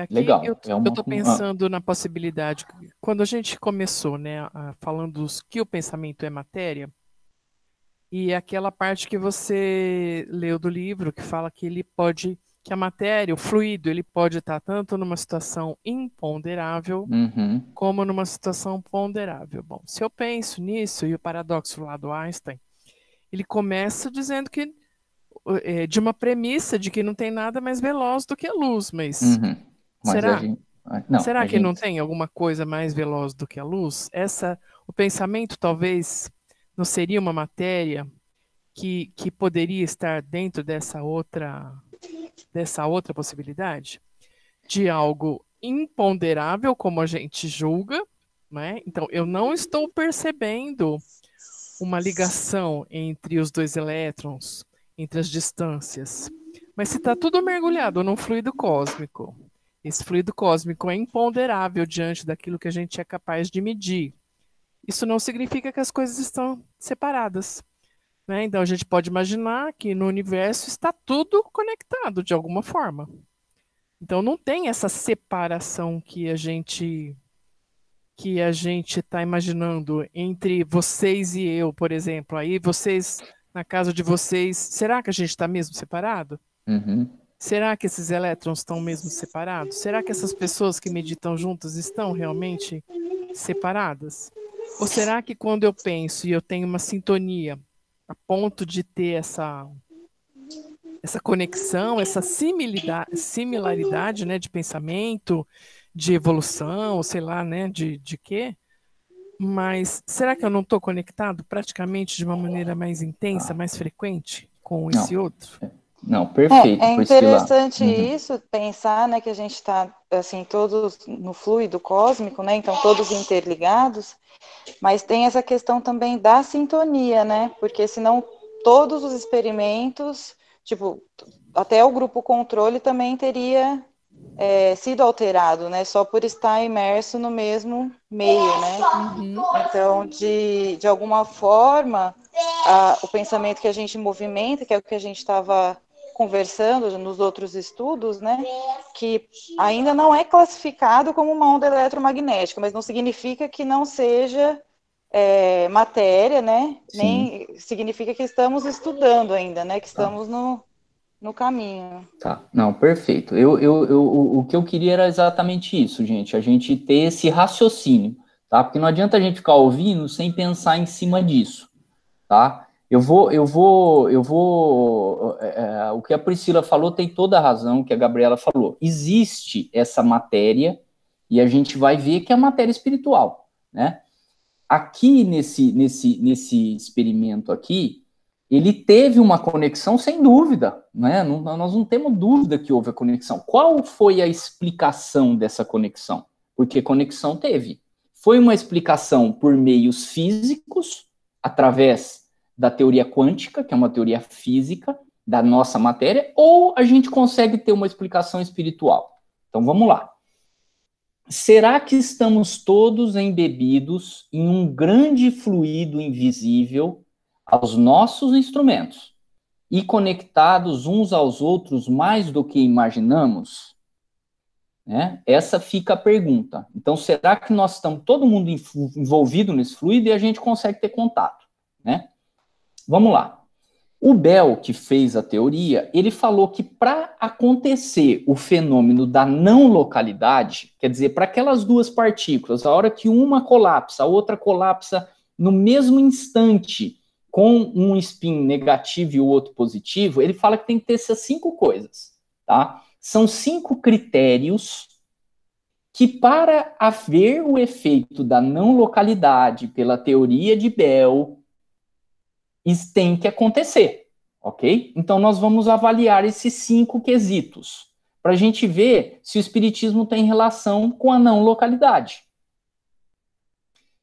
Aqui legal. Eu tô pensando na possibilidade, quando a gente começou, né, falando que o pensamento é matéria, e aquela parte que você leu do livro, que fala que que a matéria, o fluido, ele pode estar tanto numa situação imponderável, como numa situação ponderável. Bom, se eu penso nisso, e o paradoxo lá do Einstein, ele começa dizendo que, de uma premissa de que não tem nada mais veloz do que a luz, mas será? Será que não tem alguma coisa mais veloz do que a luz? O pensamento talvez não seria uma matéria que poderia estar dentro dessa outra possibilidade? De algo imponderável, como a gente julga, né? Então, eu não estou percebendo uma ligação entre os dois elétrons, entre as distâncias. Mas se está tudo mergulhado num fluido cósmico, esse fluido cósmico é imponderável diante daquilo que a gente é capaz de medir. Isso não significa que as coisas estão separadas. Né? Então, a gente pode imaginar que no universo está tudo conectado de alguma forma. Então, não tem essa separação que a gente que a gente está imaginando entre vocês e eu, por exemplo, aí vocês, na casa de vocês, será que a gente está mesmo separado? Uhum. Será que esses elétrons estão mesmo separados? Será que essas pessoas que meditam juntas estão realmente separadas? Ou será que quando eu penso e eu tenho uma sintonia a ponto de ter essa conexão, essa similaridade, né, de pensamento, de evolução, sei lá, né, de quê? Mas será que eu não estou conectado praticamente de uma maneira mais intensa, mais frequente com esse outro? Não, perfeito. É interessante isso, pensar, né, que a gente está, assim, todos no fluido cósmico, né, então todos interligados, mas tem essa questão também da sintonia, né, porque senão todos os experimentos, tipo, até o grupo controle também teria sido alterado, né, só por estar imerso no mesmo meio, né, então, de alguma forma, o pensamento que a gente movimenta, que é o que a gente estava conversando nos outros estudos, né, que ainda não é classificado como uma onda eletromagnética, mas não significa que não seja matéria, né, nem significa que estamos estudando ainda, né, que estamos no caminho. Tá, não, perfeito. O que eu queria era exatamente isso, gente, a gente ter esse raciocínio, tá, porque não adianta a gente ficar ouvindo sem pensar em cima disso, tá? O que a Priscila falou tem toda a razão, o que a Gabriela falou. Existe essa matéria, e a gente vai ver que é a matéria espiritual, né? Aqui, nesse experimento aqui, ele teve uma conexão sem dúvida, né? Nós não temos dúvida que houve a conexão. Qual foi a explicação dessa conexão? Porque conexão teve. Foi uma explicação por meios físicos, através da teoria quântica, que é uma teoria física da nossa matéria, ou a gente consegue ter uma explicação espiritual? Então, vamos lá. Será que estamos todos embebidos em um grande fluido invisível aos nossos instrumentos e conectados uns aos outros mais do que imaginamos? Né? Essa fica a pergunta. Então, será que nós estamos todo mundo envolvido nesse fluido e a gente consegue ter contato? Né? Vamos lá. O Bell, que fez a teoria, ele falou que para acontecer o fenômeno da não localidade, quer dizer, para aquelas duas partículas, a hora que uma colapsa, a outra colapsa no mesmo instante, com um spin negativo e o outro positivo, ele fala que tem que ter essas 5 coisas, tá? São 5 critérios que, para haver o efeito da não localidade pela teoria de Bell, isso tem que acontecer, ok? Então, nós vamos avaliar esses 5 quesitos, para a gente ver se o espiritismo tem relação com a não localidade.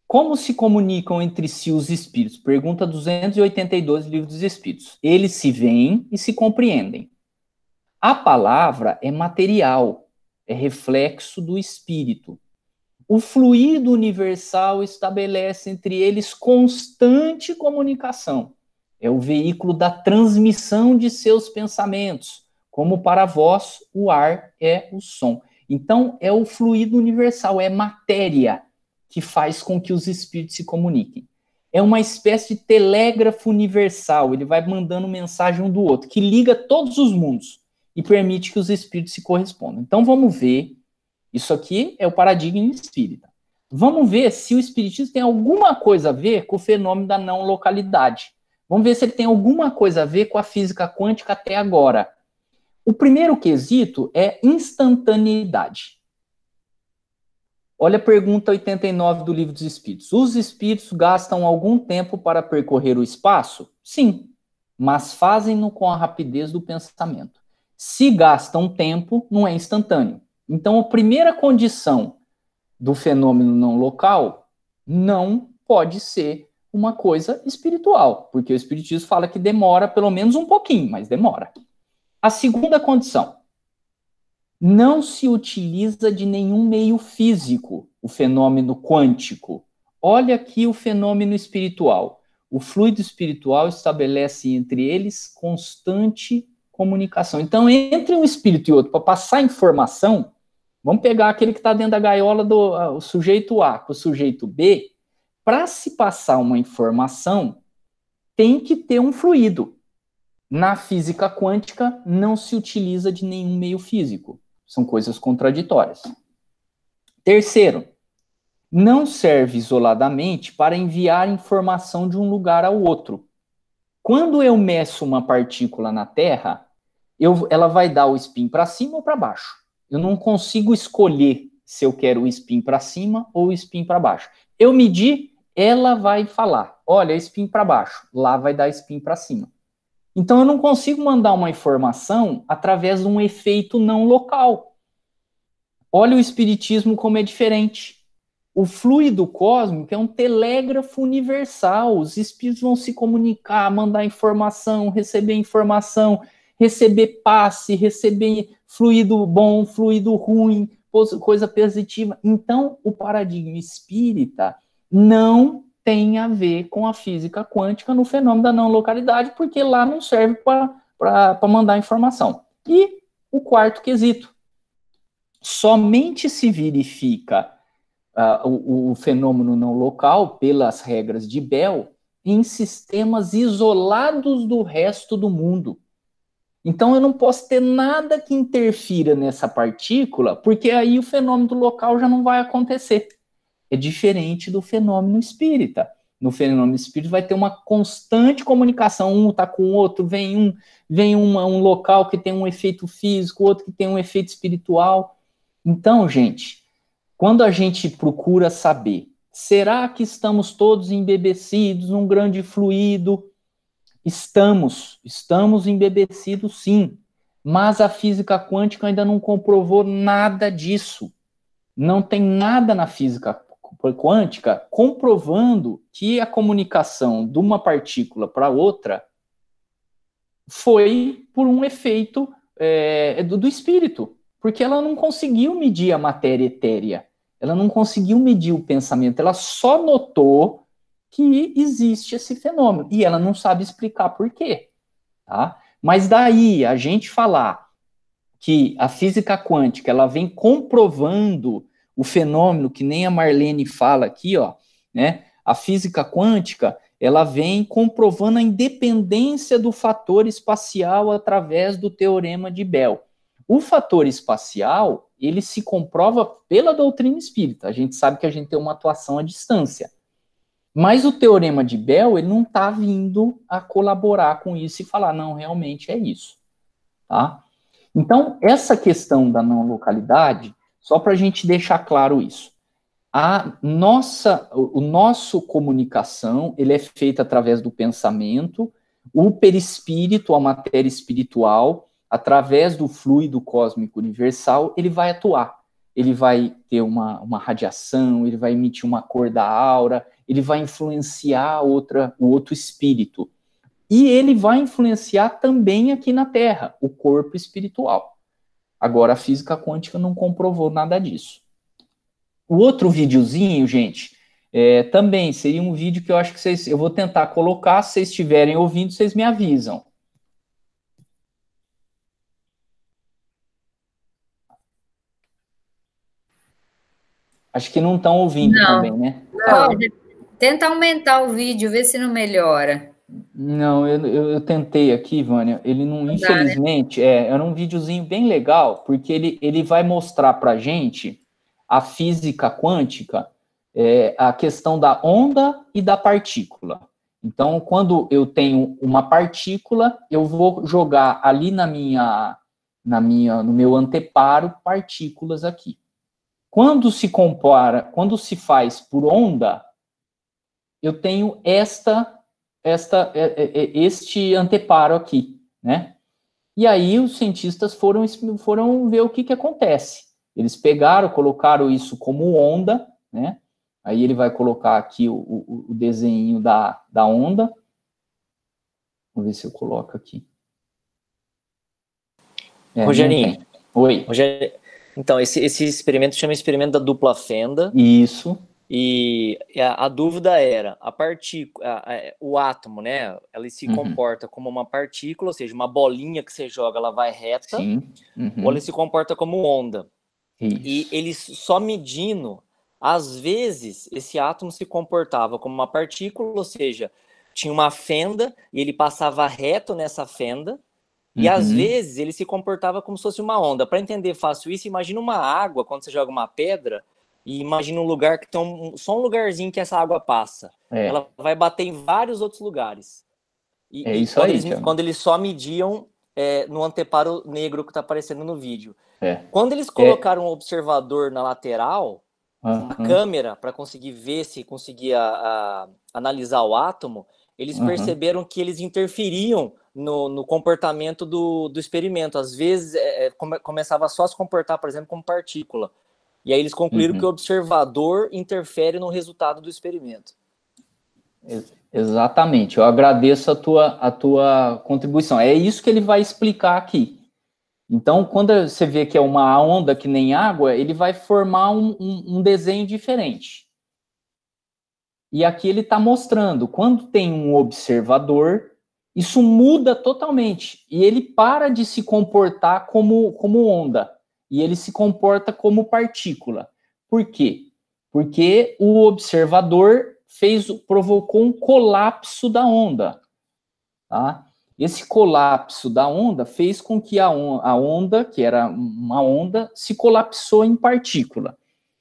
Como se comunicam entre si os espíritos? Pergunta 282 do Livro dos Espíritos. Eles se veem e se compreendem. A palavra é material, é reflexo do espírito. O fluido universal estabelece entre eles constante comunicação. É o veículo da transmissão de seus pensamentos. Como para vós, o ar é o som. Então, é o fluido universal, é matéria que faz com que os espíritos se comuniquem. É uma espécie de telégrafo universal, ele vai mandando mensagem um do outro, que liga todos os mundos e permite que os espíritos se correspondam. Então, vamos ver. Isso aqui é o paradigma espírita. Vamos ver se o espiritismo tem alguma coisa a ver com o fenômeno da não localidade. Vamos ver se ele tem alguma coisa a ver com a física quântica até agora. O primeiro quesito é instantaneidade. Olha a pergunta 89 do Livro dos Espíritos. Os espíritos gastam algum tempo para percorrer o espaço? Sim, mas fazem-no com a rapidez do pensamento. Se gastam tempo, não é instantâneo. Então, a primeira condição do fenômeno não local não pode ser uma coisa espiritual, porque o espiritismo fala que demora pelo menos um pouquinho, mas demora. A segunda condição, não se utiliza de nenhum meio físico o fenômeno quântico. Olha aqui o fenômeno espiritual. O fluido espiritual estabelece entre eles constante comunicação. Então, entre um espírito e outro, para passar informação, Vamos pegar aquele que está dentro da gaiola do o sujeito A com o sujeito B. Para se passar uma informação, tem que ter um fluido. Na física quântica, não se utiliza de nenhum meio físico. São coisas contraditórias. Terceiro, não serve isoladamente para enviar informação de um lugar ao outro. Quando eu meço uma partícula na Terra, ela vai dar o spin para cima ou para baixo. Eu não consigo escolher se eu quero o spin para cima ou o spin para baixo. Eu medi, ela vai falar, olha, spin para baixo, lá vai dar spin para cima. Então eu não consigo mandar uma informação através de um efeito não local. Olha o espiritismo como é diferente. O fluido cósmico é um telégrafo universal. Os espíritos vão se comunicar, mandar informação, receber passe, receber fluido bom, fluido ruim, coisa positiva. Então, o paradigma espírita não tem a ver com a física quântica no fenômeno da não localidade, porque lá não serve para mandar informação. E o quarto quesito. Somente se verifica o fenômeno não local, pelas regras de Bell, em sistemas isolados do resto do mundo. Então eu não posso ter nada que interfira nessa partícula, porque aí o fenômeno do local já não vai acontecer. É diferente do fenômeno espírita. No fenômeno espírita vai ter uma constante comunicação, um está com o outro, vem um local que tem um efeito físico, outro que tem um efeito espiritual. Então, gente, quando a gente procura saber, será que estamos todos embebecidos num grande fluido? Estamos embebecidos sim, mas a física quântica ainda não comprovou nada disso. Não tem nada na física quântica comprovando que a comunicação de uma partícula para outra foi por um efeito do espírito, porque ela não conseguiu medir a matéria etérea, ela não conseguiu medir o pensamento, ela só notou que existe esse fenômeno, e ela não sabe explicar por quê, tá? Mas daí a gente falar que a física quântica, ela vem comprovando o fenômeno, que nem a Marlene fala aqui, ó, né? A física quântica, ela vem comprovando a independência do fator espacial através do teorema de Bell. O fator espacial, ele se comprova pela doutrina espírita. A gente sabe que a gente tem uma atuação à distância. Mas o teorema de Bell, ele não está vindo a colaborar com isso e falar, não, realmente é isso. Tá? Então, essa questão da não localidade, só para a gente deixar claro isso. O nosso comunicação, ele é feito através do pensamento, o perispírito, a matéria espiritual, através do fluido cósmico universal, ele vai atuar. Ele vai ter uma radiação, ele vai emitir uma cor da aura, ele vai influenciar o outro espírito. E ele vai influenciar também aqui na Terra, o corpo espiritual. Agora, a física quântica não comprovou nada disso. O outro videozinho, gente, também seria um vídeo que eu acho que eu vou tentar colocar, se vocês estiverem ouvindo, vocês me avisam. Acho que não estão ouvindo também, né? Pode. Tenta aumentar o vídeo, ver se não melhora. Não, eu tentei aqui, Vânia, ele não, infelizmente, era um videozinho bem legal, porque ele vai mostrar pra gente a física quântica, a questão da onda e da partícula. Então, quando eu tenho uma partícula, eu vou jogar ali no meu anteparo partículas aqui. Quando se faz por onda, eu tenho este anteparo aqui, né? E aí os cientistas foram ver o que acontece. Eles colocaram isso como onda, né? Aí ele vai colocar aqui o desenho da onda. Vamos ver se eu coloco aqui. Rogerinho. Oi. Rogerinho, então, esse experimento chama experimento da dupla fenda. Isso. E a dúvida era, o átomo, né? Ele se comporta como uma partícula, ou seja, uma bolinha que você joga, ela vai reta. Sim. Ou ele se comporta como onda. Isso. E eles só medindo, às vezes, esse átomo se comportava como uma partícula, ou seja, tinha uma fenda e ele passava reto nessa fenda, e às vezes ele se comportava como se fosse uma onda. Para entender fácil isso, imagina uma água, quando você joga uma pedra, e imagina um lugar que tem só um lugarzinho que essa água passa. Ela vai bater em vários outros lugares. Isso quando, aí, quando eles só mediam no anteparo negro que está aparecendo no vídeo. Quando eles colocaram um observador na lateral, uma câmera, para conseguir ver se conseguia analisar o átomo, eles perceberam que eles interferiam no comportamento do experimento. Às vezes, começava só a se comportar, por exemplo, como partícula. E aí eles concluíram que o observador interfere no resultado do experimento. Exatamente. Eu agradeço a tua contribuição. É isso que ele vai explicar aqui. Então, quando você vê que é uma onda que nem água, ele vai formar um desenho diferente. E aqui ele está mostrando, quando tem um observador, isso muda totalmente. E ele para de se comportar como onda. E ele se comporta como partícula. Por quê? Porque o observador provocou um colapso da onda. Tá? Esse colapso da onda fez com que a onda, que era uma onda, se colapsou em partícula.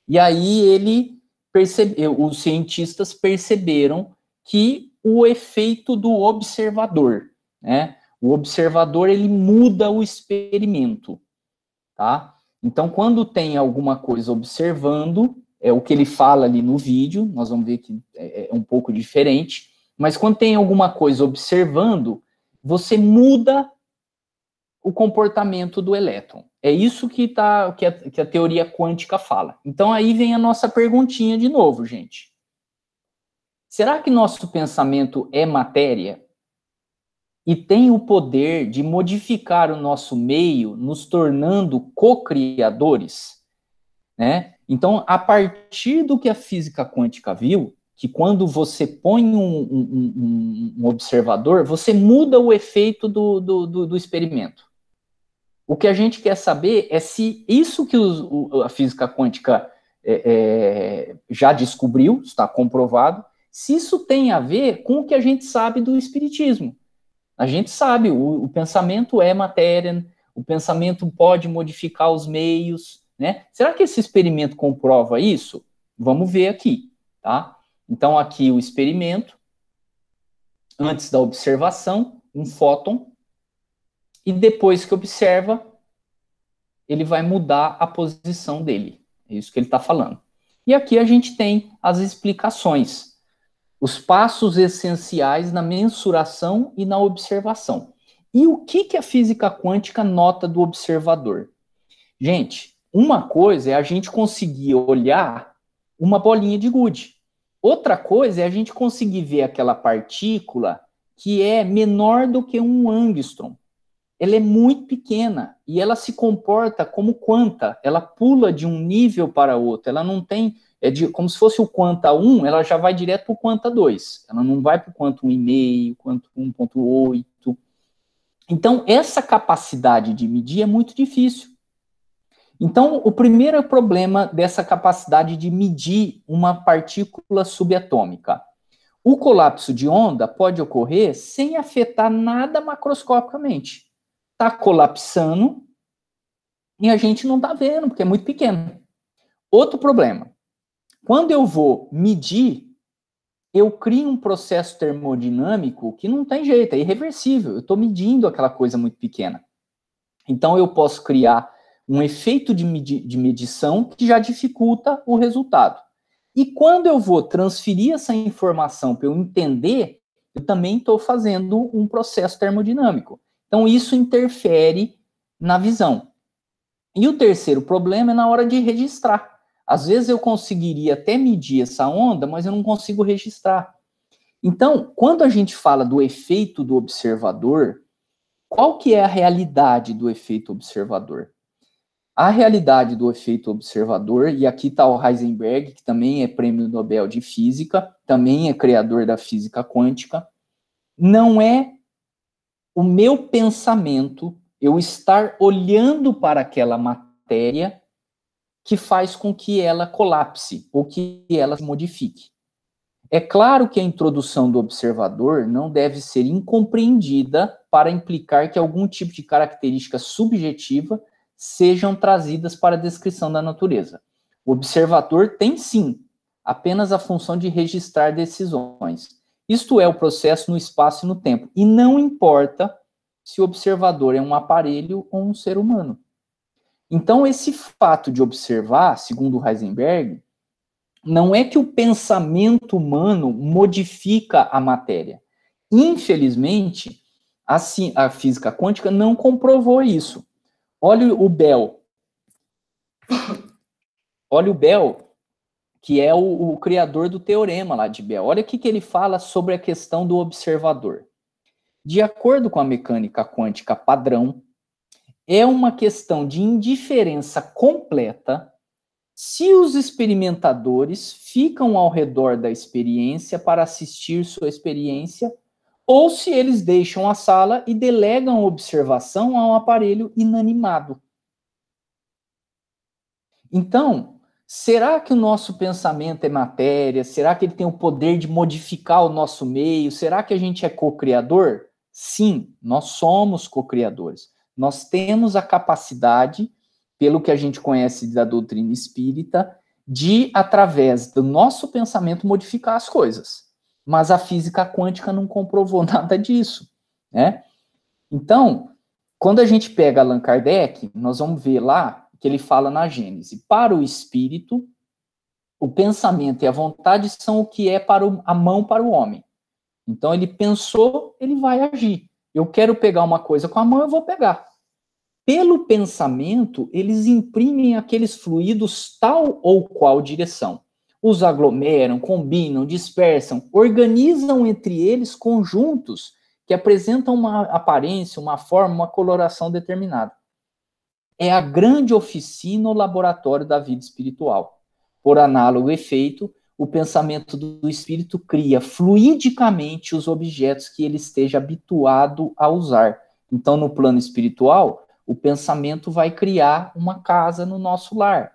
E aí os cientistas perceberam que o efeito do observador, né? O observador, ele muda o experimento, tá? Então, quando tem alguma coisa observando, é o que ele fala ali no vídeo, nós vamos ver que é um pouco diferente, mas quando tem alguma coisa observando, você muda o comportamento do elétron. É isso que a teoria quântica fala. Então, aí vem a nossa perguntinha de novo, gente. Será que nosso pensamento é matéria? E tem o poder de modificar o nosso meio, nos tornando co-criadores? Né? Então, a partir do que a física quântica viu, que quando você põe um observador, você muda o efeito do experimento. O que a gente quer saber é se isso que a física quântica já descobriu, está comprovado, se isso tem a ver com o que a gente sabe do espiritismo. A gente sabe, o pensamento é matéria, o pensamento pode modificar os meios, né? Será que esse experimento comprova isso? Vamos ver aqui, tá? Então, aqui o experimento, antes da observação, um fóton, e depois que observa, ele vai mudar a posição dele. É isso que ele está falando. E aqui a gente tem as explicações, os passos essenciais na mensuração e na observação. E o que a física quântica nota do observador? Gente, uma coisa é a gente conseguir olhar uma bolinha de gude. Outra coisa é a gente conseguir ver aquela partícula que é menor do que um angstrom. Ela é muito pequena e ela se comporta como quanta. Ela pula de um nível para outro. Ela não tem... como se fosse o quanta 1, ela já vai direto para o quanta 2. Ela não vai para o quanta 1,5, quanta 1,8. Então, essa capacidade de medir é muito difícil. Então, o primeiro problema dessa capacidade de medir uma partícula subatômica. O colapso de onda pode ocorrer sem afetar nada macroscopicamente. Está colapsando e a gente não está vendo, porque é muito pequeno. Outro problema. Quando eu vou medir, eu crio um processo termodinâmico que não tem jeito, é irreversível. Eu estou medindo aquela coisa muito pequena. Então, eu posso criar um efeito de medição que já dificulta o resultado. E quando eu vou transferir essa informação para eu entender, eu também estou fazendo um processo termodinâmico. Então, isso interfere na visão. E o terceiro problema é na hora de registrar. Às vezes eu conseguiria até medir essa onda, mas eu não consigo registrar. Então, quando a gente fala do efeito do observador, qual que é a realidade do efeito observador? A realidade do efeito observador, e aqui está o Heisenberg, que também é prêmio Nobel de Física, também é criador da física quântica, não é o meu pensamento, eu estar olhando para aquela matéria que faz com que ela colapse ou que ela se modifique. É claro que a introdução do observador não deve ser incompreendida para implicar que algum tipo de característica subjetiva sejam trazidas para a descrição da natureza. O observador tem, sim, apenas a função de registrar decisões. Isto é o processo no espaço e no tempo. E não importa se o observador é um aparelho ou um ser humano. Então, esse fato de observar, segundo Heisenberg, não é que o pensamento humano modifica a matéria. Infelizmente, a física quântica não comprovou isso. Olha o Bell. Olha o Bell, que é o criador do teorema lá de Bell. Olha o que ele fala sobre a questão do observador. De acordo com a mecânica quântica padrão, é uma questão de indiferença completa se os experimentadores ficam ao redor da experiência para assistir sua experiência ou se eles deixam a sala e delegam a observação a um aparelho inanimado. Então, será que o nosso pensamento é matéria? Será que ele tem o poder de modificar o nosso meio? Será que a gente é co-criador? Sim, nós somos co-criadores. Nós temos a capacidade, pelo que a gente conhece da doutrina espírita, de, através do nosso pensamento, modificar as coisas. Mas a física quântica não comprovou nada disso, né? Então, quando a gente pega Allan Kardec, nós vamos ver lá que ele fala na Gênese. Para o espírito, o pensamento e a vontade são o que é para a mão para o homem. Então, ele pensou, ele vai agir. Eu quero pegar uma coisa com a mão, eu vou pegar. Pelo pensamento, eles imprimem aqueles fluidos tal ou qual direção. Os aglomeram, combinam, dispersam, organizam entre eles conjuntos que apresentam uma aparência, uma forma, uma coloração determinada. É a grande oficina ou laboratório da vida espiritual. Por análogo efeito, o pensamento do espírito cria fluidicamente os objetos que ele esteja habituado a usar. Então, no plano espiritual, o pensamento vai criar uma casa no nosso lar.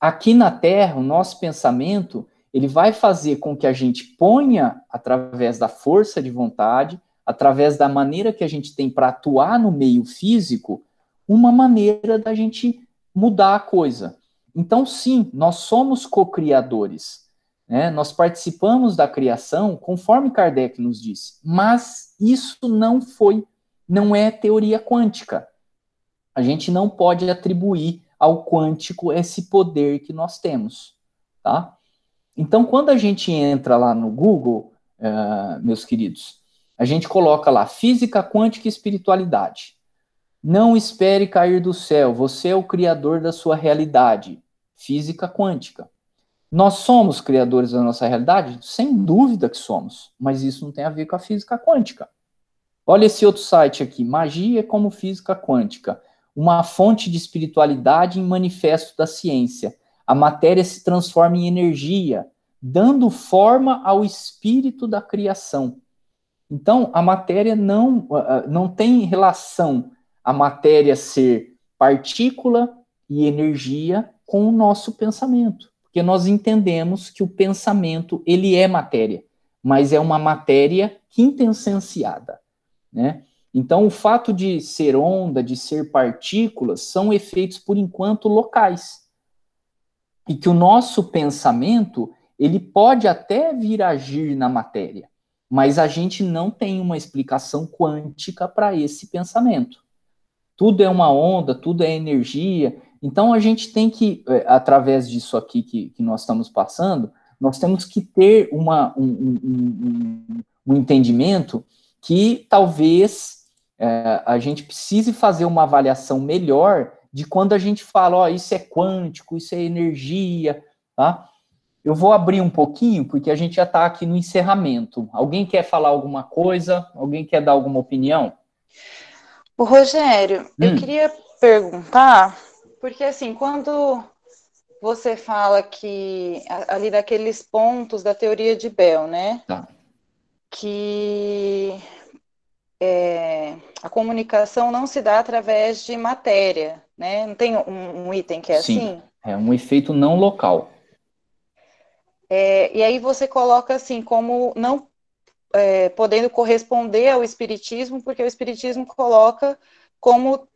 Aqui na Terra, o nosso pensamento, ele vai fazer com que a gente ponha, através da força de vontade, através da maneira que a gente tem para atuar no meio físico, uma maneira da gente mudar a coisa. Então, sim, nós somos co-criadores, né? Nós participamos da criação, conforme Kardec nos disse, mas isso não é teoria quântica. A gente não pode atribuir ao quântico esse poder que nós temos, tá? Então, quando a gente entra lá no Google, meus queridos, a gente coloca lá física quântica e espiritualidade. Não espere cair do céu, você é o criador da sua realidade. Física quântica. Nós somos criadores da nossa realidade? Sem dúvida que somos, mas isso não tem a ver com a física quântica. Olha esse outro site aqui, Magia como Física Quântica. Uma fonte de espiritualidade em manifesto da ciência. A matéria se transforma em energia, dando forma ao espírito da criação. Então, a matéria não tem relação a matéria ser partícula e energia com o nosso pensamento. Porque nós entendemos que o pensamento, ele é matéria, mas é uma matéria quintessenciada, né? Então, o fato de ser onda, de ser partículas, são efeitos, por enquanto, locais. E que o nosso pensamento, ele pode até vir a agir na matéria, mas a gente não tem uma explicação quântica para esse pensamento. Tudo é uma onda, tudo é energia. Então, a gente tem que, através disso aqui que nós estamos passando, nós temos que ter um entendimento que talvez a gente precise fazer uma avaliação melhor de quando a gente fala, ó, isso é quântico, isso é energia, tá? Eu vou abrir um pouquinho, porque a gente já está aqui no encerramento. Alguém quer falar alguma coisa? Alguém quer dar alguma opinião? Ô, Rogério, eu queria perguntar, porque assim, quando você fala que, ali daqueles pontos da teoria de Bell, né? Tá. Que a comunicação não se dá através de matéria, né? Não tem um item que é Sim. assim? É um efeito não local. E aí você coloca assim, como não podendo corresponder ao espiritismo, porque o espiritismo coloca como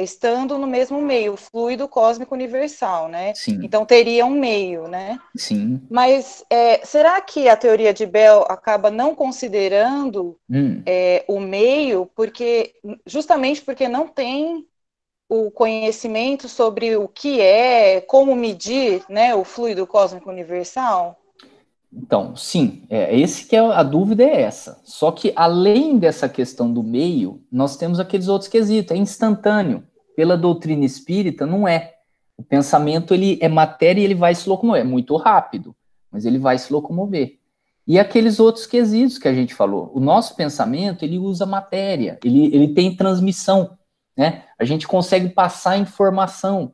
estando no mesmo meio, fluido cósmico universal, né? Sim. Então teria um meio, né? Sim. Mas será que a teoria de Bell acaba não considerando o meio, justamente porque não tem o conhecimento sobre o que como medir, né, o fluido cósmico universal? Então, sim, a dúvida é essa. Só que, além dessa questão do meio, nós temos aqueles outros quesitos, é instantâneo. Pela doutrina espírita, não é. O pensamento, ele é matéria e ele vai se locomover. É muito rápido, mas ele vai se locomover. E aqueles outros quesitos que a gente falou. O nosso pensamento, ele usa matéria, ele tem transmissão, né? A gente consegue passar informação.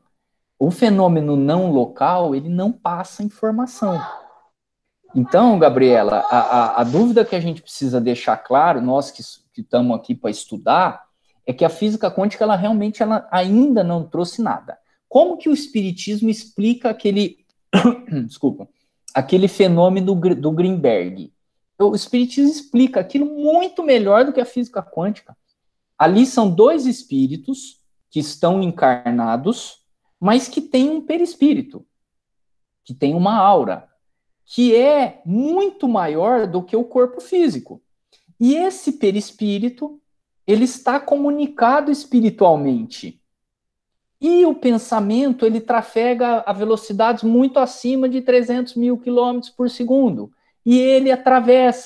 O fenômeno não local, ele não passa informação. Então, Gabriela, a dúvida que a gente precisa deixar claro, nós que estamos aqui para estudar, é que a física quântica, ela realmente ainda não trouxe nada. Como que o espiritismo explica aquele fenômeno do Greenberg? O espiritismo explica aquilo muito melhor do que a física quântica. Ali são dois espíritos que estão encarnados, mas que têm um perispírito, que tem uma aura, que é muito maior do que o corpo físico. E esse perispírito, ele está comunicado espiritualmente. E o pensamento, ele trafega a velocidades muito acima de 300 mil quilômetros por segundo. E ele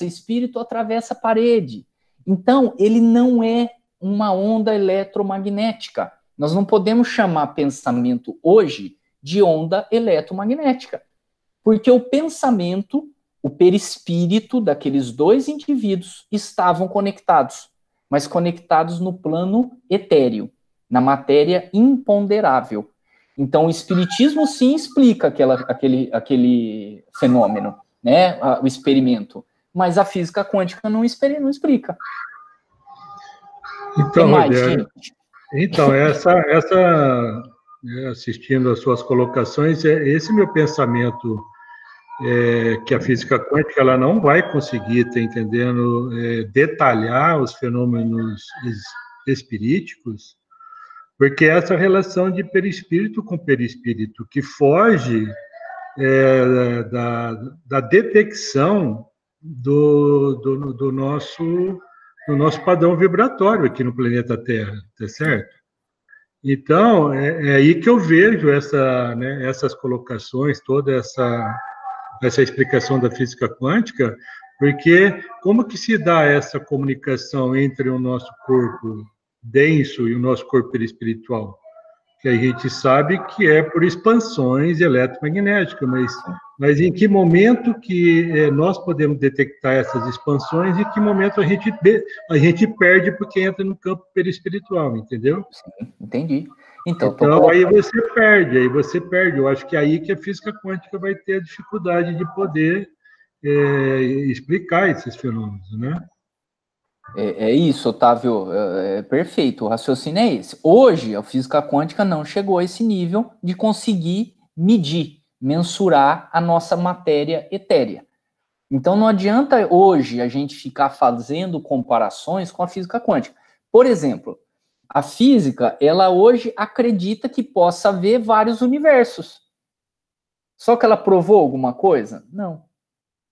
espírito atravessa a parede. Então, ele não é uma onda eletromagnética. Nós não podemos chamar pensamento hoje de onda eletromagnética. Porque o pensamento, o perispírito daqueles dois indivíduos estavam conectados, mas conectados no plano etéreo, na matéria imponderável. Então, o espiritismo sim explica aquele fenômeno, né, o experimento, mas a física quântica não explica. Então, Rogério, assistindo às suas colocações, esse meu pensamento que a física quântica ela não vai conseguir, tá entendendo, detalhar os fenômenos espiríticos, porque essa relação de perispírito com perispírito que foge da detecção do nosso padrão vibratório aqui no planeta Terra, tá certo? Então, é aí que eu vejo essas colocações, toda essa explicação da física quântica, porque como que se dá essa comunicação entre o nosso corpo denso e o nosso corpo perispiritual? Que a gente sabe que é por expansões eletromagnéticas, mas em que momento que nós podemos detectar essas expansões e em que momento a gente perde porque entra no campo perispiritual, entendeu? Sim, entendi. Então aí você perde. Eu acho que é aí que a física quântica vai ter a dificuldade de poder explicar esses fenômenos, né? É isso, Otávio, perfeito, o raciocínio é esse. Hoje, a física quântica não chegou a esse nível de conseguir medir, mensurar a nossa matéria etérea. Então, não adianta hoje a gente ficar fazendo comparações com a física quântica. Por exemplo, a física, ela hoje acredita que possa haver vários universos. Só que ela provou alguma coisa? Não.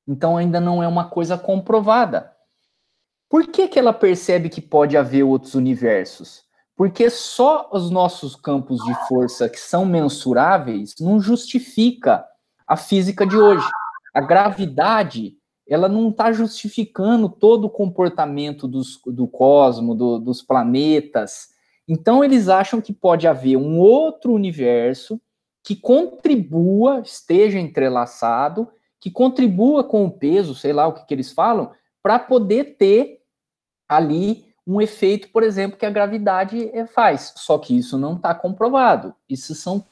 Então, ainda não é uma coisa comprovada. Por que ela percebe que pode haver outros universos? Porque só os nossos campos de força que são mensuráveis não justifica a física de hoje. A gravidade, ela não está justificando todo o comportamento do cosmos, dos planetas. Então, eles acham que pode haver um outro universo que contribua, esteja entrelaçado, que contribua com o peso, sei lá o que eles falam, para poder ter ali um efeito, por exemplo, que a gravidade faz. Só que isso não está comprovado. Isso são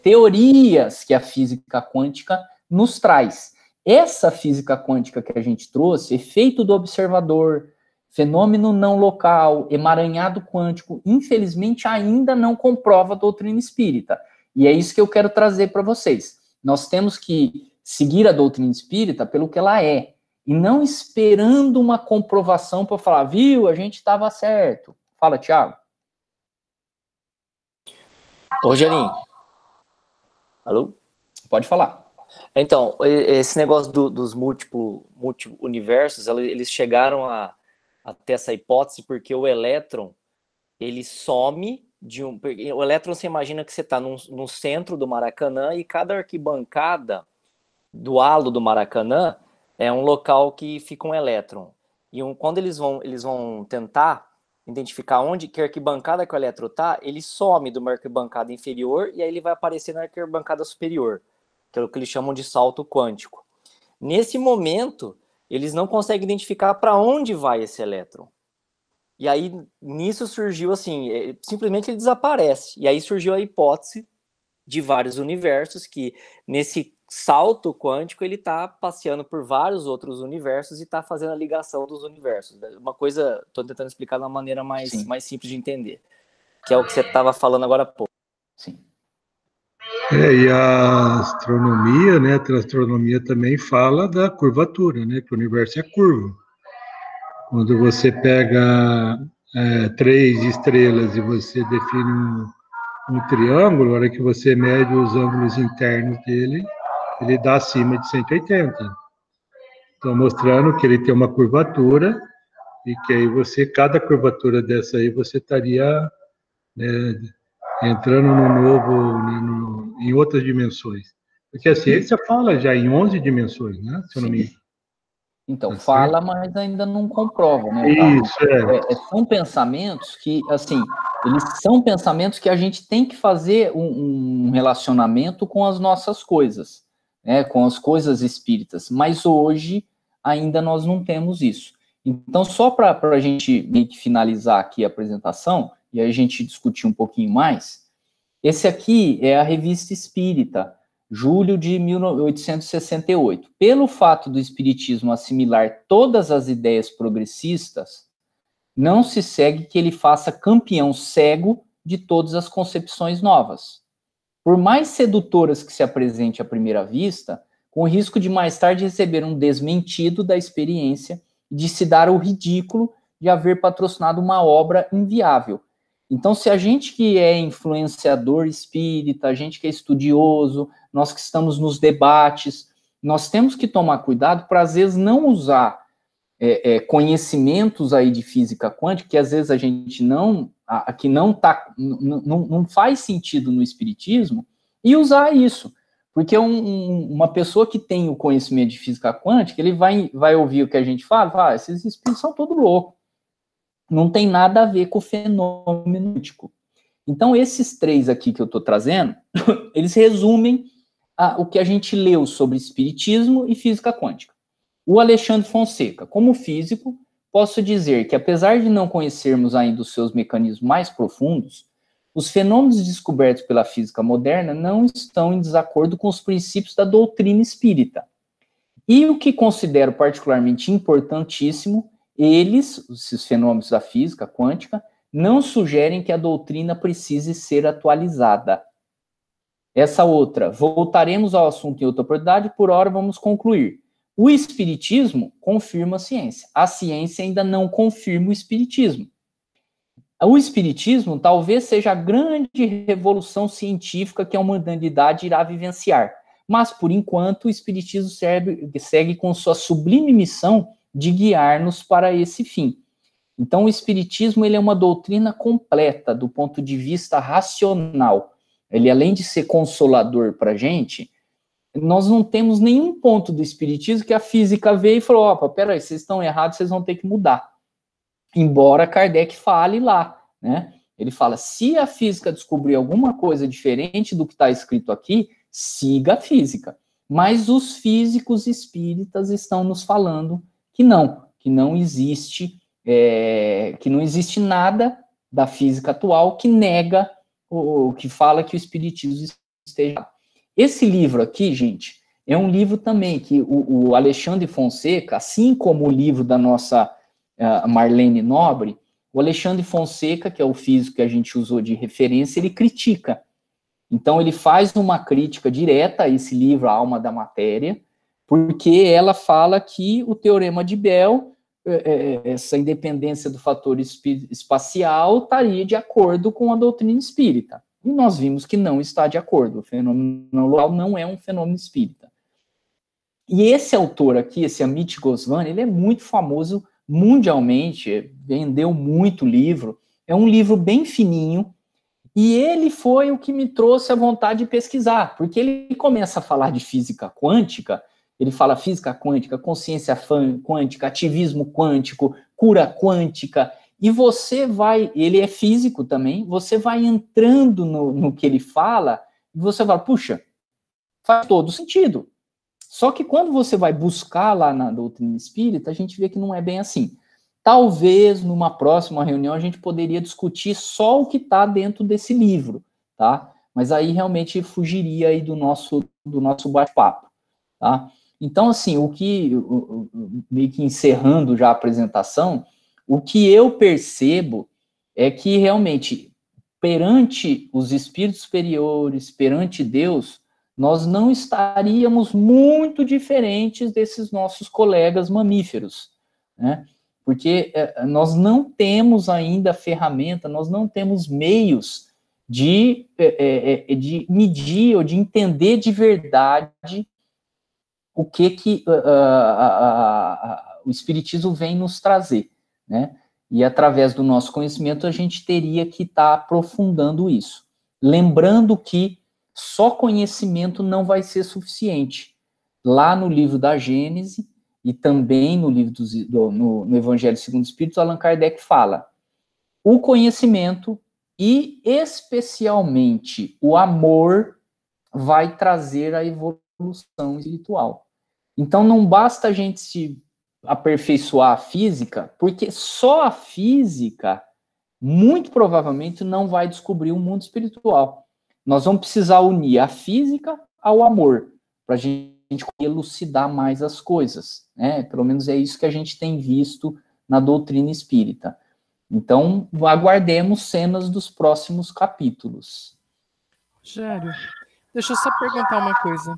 teorias que a física quântica nos traz. Essa física quântica que a gente trouxe, efeito do observador, fenômeno não local, emaranhado quântico, infelizmente ainda não comprova a doutrina espírita. E é isso que eu quero trazer para vocês. Nós temos que seguir a doutrina espírita pelo que ela é, e não esperando uma comprovação para falar, viu, a gente estava certo. Fala, Thiago. Ô, Rogerinho. Alô? Pode falar. Então, esse negócio dos múltiplos universos, eles chegaram a ter essa hipótese porque o elétron, ele some de um... O elétron, você imagina que você está no centro do Maracanã e cada arquibancada do halo do Maracanã é um local que fica um elétron. E quando eles vão tentar identificar onde que arquibancada que o elétron está, ele some de uma arquibancada inferior e aí ele vai aparecer na arquibancada superior, que é o que eles chamam de salto quântico. Nesse momento, eles não conseguem identificar para onde vai esse elétron. E aí, nisso surgiu assim, simplesmente ele desaparece. E aí surgiu a hipótese de vários universos que, nesse salto quântico, ele está passeando por vários outros universos e está fazendo a ligação dos universos. Uma coisa, estou tentando explicar de uma maneira mais simples de entender, que é o que você estava falando agora há pouco. Sim. E a astronomia, né, a astronomia também fala da curvatura, né, que o universo é curvo. Quando você pega 3 estrelas e você define um triângulo, na hora que você mede os ângulos internos dele, ele dá acima de 180. Então, mostrando que ele tem uma curvatura e que aí cada curvatura dessa aí, você estaria, né, entrando no novo, né, em outras dimensões. Porque a ciência fala já em 11 dimensões, né? Se eu não me engano. Então, fala, mas ainda não comprova, né? Isso, são pensamentos que, assim, eles são pensamentos que a gente tem que fazer um relacionamento com as nossas coisas, né? Com as coisas espíritas. Mas hoje, ainda nós não temos isso. Então, só para a gente meio que finalizar aqui a apresentação, e aí a gente discutir um pouquinho mais, esse aqui é a Revista Espírita, julho de 1868. Pelo fato do espiritismo assimilar todas as ideias progressistas, não se segue que ele faça campeão cego de todas as concepções novas. Por mais sedutoras que se apresente à primeira vista, com o risco de mais tarde receber um desmentido da experiência e de se dar o ridículo de haver patrocinado uma obra inviável. Então, se a gente que é influenciador espírita, a gente que é estudioso, nós que estamos nos debates, nós temos que tomar cuidado para, às vezes, não usar conhecimentos aí de física quântica, que às vezes a gente não faz sentido no espiritismo, e usar isso. Porque uma pessoa que tem o conhecimento de física quântica, ele vai ouvir o que a gente fala, esses espíritos são todos loucos. Não tem nada a ver com o fenômeno quântico. Então, esses 3 aqui que eu estou trazendo, eles resumem o que a gente leu sobre espiritismo e física quântica. O Alexandre Fonseca, como físico, posso dizer que, apesar de não conhecermos ainda os seus mecanismos mais profundos, os fenômenos descobertos pela física moderna não estão em desacordo com os princípios da doutrina espírita. E o que considero particularmente importantíssimo, esses fenômenos da física quântica, não sugerem que a doutrina precise ser atualizada. Essa outra, voltaremos ao assunto em outra oportunidade, por hora vamos concluir. O espiritismo confirma a ciência. A ciência ainda não confirma o espiritismo. O espiritismo talvez seja a grande revolução científica que a humanidade irá vivenciar. Mas, por enquanto, o espiritismo segue com sua sublime missão de guiar-nos para esse fim. Então, o espiritismo ele é uma doutrina completa do ponto de vista racional. Ele, além de ser consolador para a gente, nós não temos nenhum ponto do espiritismo que a física veio e falou, opa, peraí, vocês estão errados, vocês vão ter que mudar. Embora Kardec fale lá, né? Ele fala, se a física descobrir alguma coisa diferente do que está escrito aqui, siga a física. Mas os físicos espíritas estão nos falando que não existe nada da física atual que nega, ou que fala que o espiritismo esteja. Esse livro aqui, gente, é um livro também que o Alexandre Fonseca, assim como o livro da nossa Marlene Nobre, o Alexandre Fonseca, que é o físico que a gente usou de referência, ele critica. Então, ele faz uma crítica direta a esse livro, A Alma da Matéria, porque ela fala que o Teorema de Bell, essa independência do fator espacial, estaria de acordo com a doutrina espírita. E nós vimos que não está de acordo. O fenômeno local não é um fenômeno espírita. E esse autor aqui, esse Amit Goswami, ele é muito famoso mundialmente, vendeu muito livro, é um livro bem fininho, e ele foi o que me trouxe a vontade de pesquisar, porque ele começa a falar de física quântica, ele fala física quântica, consciência quântica, ativismo quântico, cura quântica, e você vai, ele é físico também, você vai entrando no que ele fala, e você fala, puxa, faz todo sentido. Só que quando você vai buscar lá na doutrina espírita, a gente vê que não é bem assim. Talvez, numa próxima reunião, a gente poderia discutir só o que está dentro desse livro, tá? Mas aí realmente fugiria aí do nosso bate-papo, tá? Então, assim, meio que encerrando já a apresentação, o que eu percebo é que realmente, perante os espíritos superiores, perante Deus, nós não estaríamos muito diferentes desses nossos colegas mamíferos, né? Porque nós não temos ainda ferramenta, nós não temos meios de medir ou de entender de verdade o que o Espiritismo vem nos trazer, né? E através do nosso conhecimento a gente teria que estar aprofundando isso. Lembrando que só conhecimento não vai ser suficiente. Lá no livro da Gênese, e também no livro no Evangelho segundo o Espírito, Allan Kardec fala, o conhecimento e especialmente o amor vai trazer a evolução espiritual. Então não basta a gente se aperfeiçoar a física, porque só a física, muito provavelmente, não vai descobrir o mundo espiritual. Nós vamos precisar unir a física ao amor, para a gente elucidar mais as coisas, né? Pelo menos é isso que a gente tem visto na doutrina espírita. Então, aguardemos cenas dos próximos capítulos. Rogério, deixa eu só perguntar uma coisa.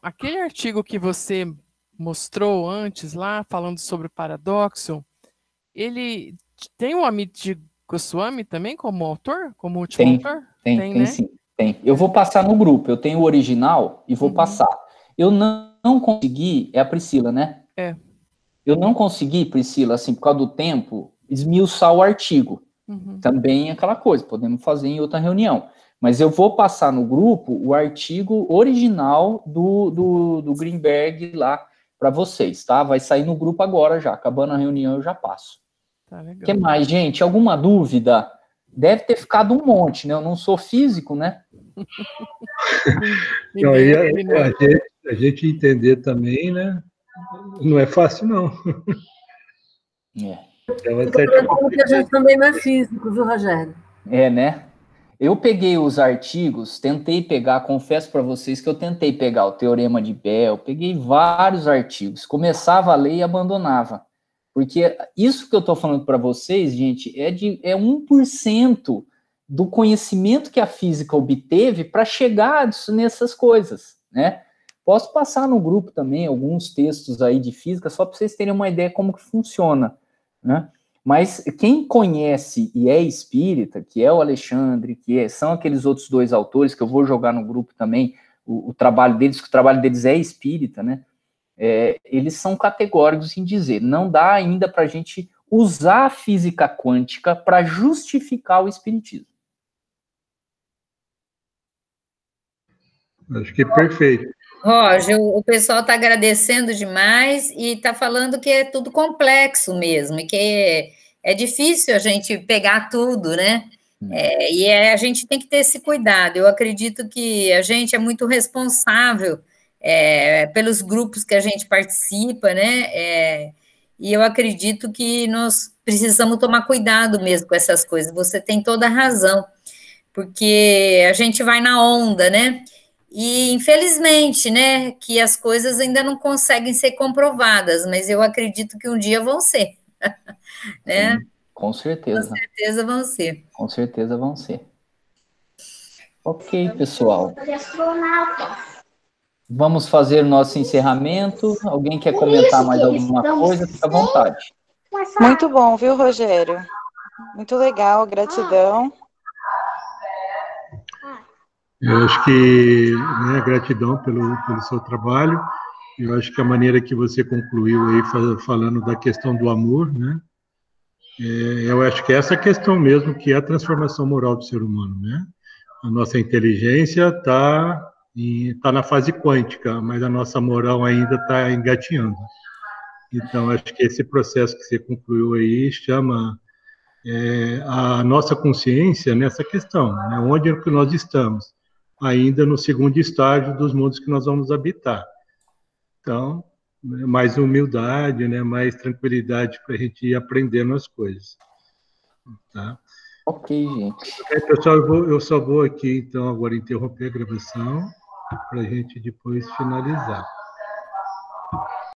Aquele artigo que você mostrou antes lá, falando sobre o paradoxo, ele tem o Amit Goswami também como autor? Como último autor? Tem, né? Sim. Tem. Eu vou passar no grupo, eu tenho o original e vou passar. Eu não consegui, é a Priscila, né? Eu não consegui, Priscila, assim, por causa do tempo, esmiuçar o artigo. Também é aquela coisa, podemos fazer em outra reunião. Mas eu vou passar no grupo o artigo original do Greenberg lá para vocês, tá? Vai sair no grupo agora já, acabando a reunião eu já passo. Tá legal. O que mais, gente? Alguma dúvida? Deve ter ficado um monte, né? Eu não sou físico, né? Não, a gente entender também, né? Não é fácil, não. A gente também não é físico, viu, Rogério? Né? Eu peguei os artigos, tentei pegar, confesso para vocês que eu tentei pegar o Teorema de Bell, peguei vários artigos, começava a ler e abandonava. Porque isso que eu estou falando para vocês, gente, é 1% do conhecimento que a física obteve para chegar nessas coisas, né? Posso passar no grupo também alguns textos aí de física, só para vocês terem uma ideia como que funciona, né? Mas quem conhece e é espírita, que é o Alexandre, são aqueles outros dois autores, que eu vou jogar no grupo também, o trabalho deles, que o trabalho deles é espírita, né? Eles são categóricos em dizer, não dá ainda para a gente usar a física quântica para justificar o espiritismo. Acho que é perfeito. Roger, o pessoal está agradecendo demais e está falando que é tudo complexo mesmo, e que é difícil a gente pegar tudo, né? A gente tem que ter esse cuidado. Eu acredito que a gente é muito responsável pelos grupos que a gente participa, né? E eu acredito que nós precisamos tomar cuidado mesmo com essas coisas. Você tem toda a razão, porque a gente vai na onda, né? E, infelizmente, né, que as coisas ainda não conseguem ser comprovadas, mas eu acredito que um dia vão ser, né? Sim, com certeza. Com certeza vão ser. Com certeza vão ser. Ok, pessoal. Vamos fazer o nosso encerramento. Alguém quer comentar mais alguma coisa? Fica à vontade. Muito bom, viu, Rogério? Muito legal, gratidão. Eu acho que, né, gratidão pelo seu trabalho. Eu acho que a maneira que você concluiu aí, falando da questão do amor, né? Eu acho que essa questão mesmo, que é a transformação moral do ser humano, né? A nossa inteligência está na fase quântica, mas a nossa moral ainda está engatinhando. Então, acho que esse processo que você concluiu aí chama a nossa consciência nessa questão, né? Onde é que nós estamos? Ainda no segundo estágio dos mundos que nós vamos habitar. Então, mais humildade, né? Mais tranquilidade para a gente ir aprendendo as coisas. Tá? Ok, gente. Pessoal, eu só vou aqui, então, agora interromper a gravação para a gente depois finalizar.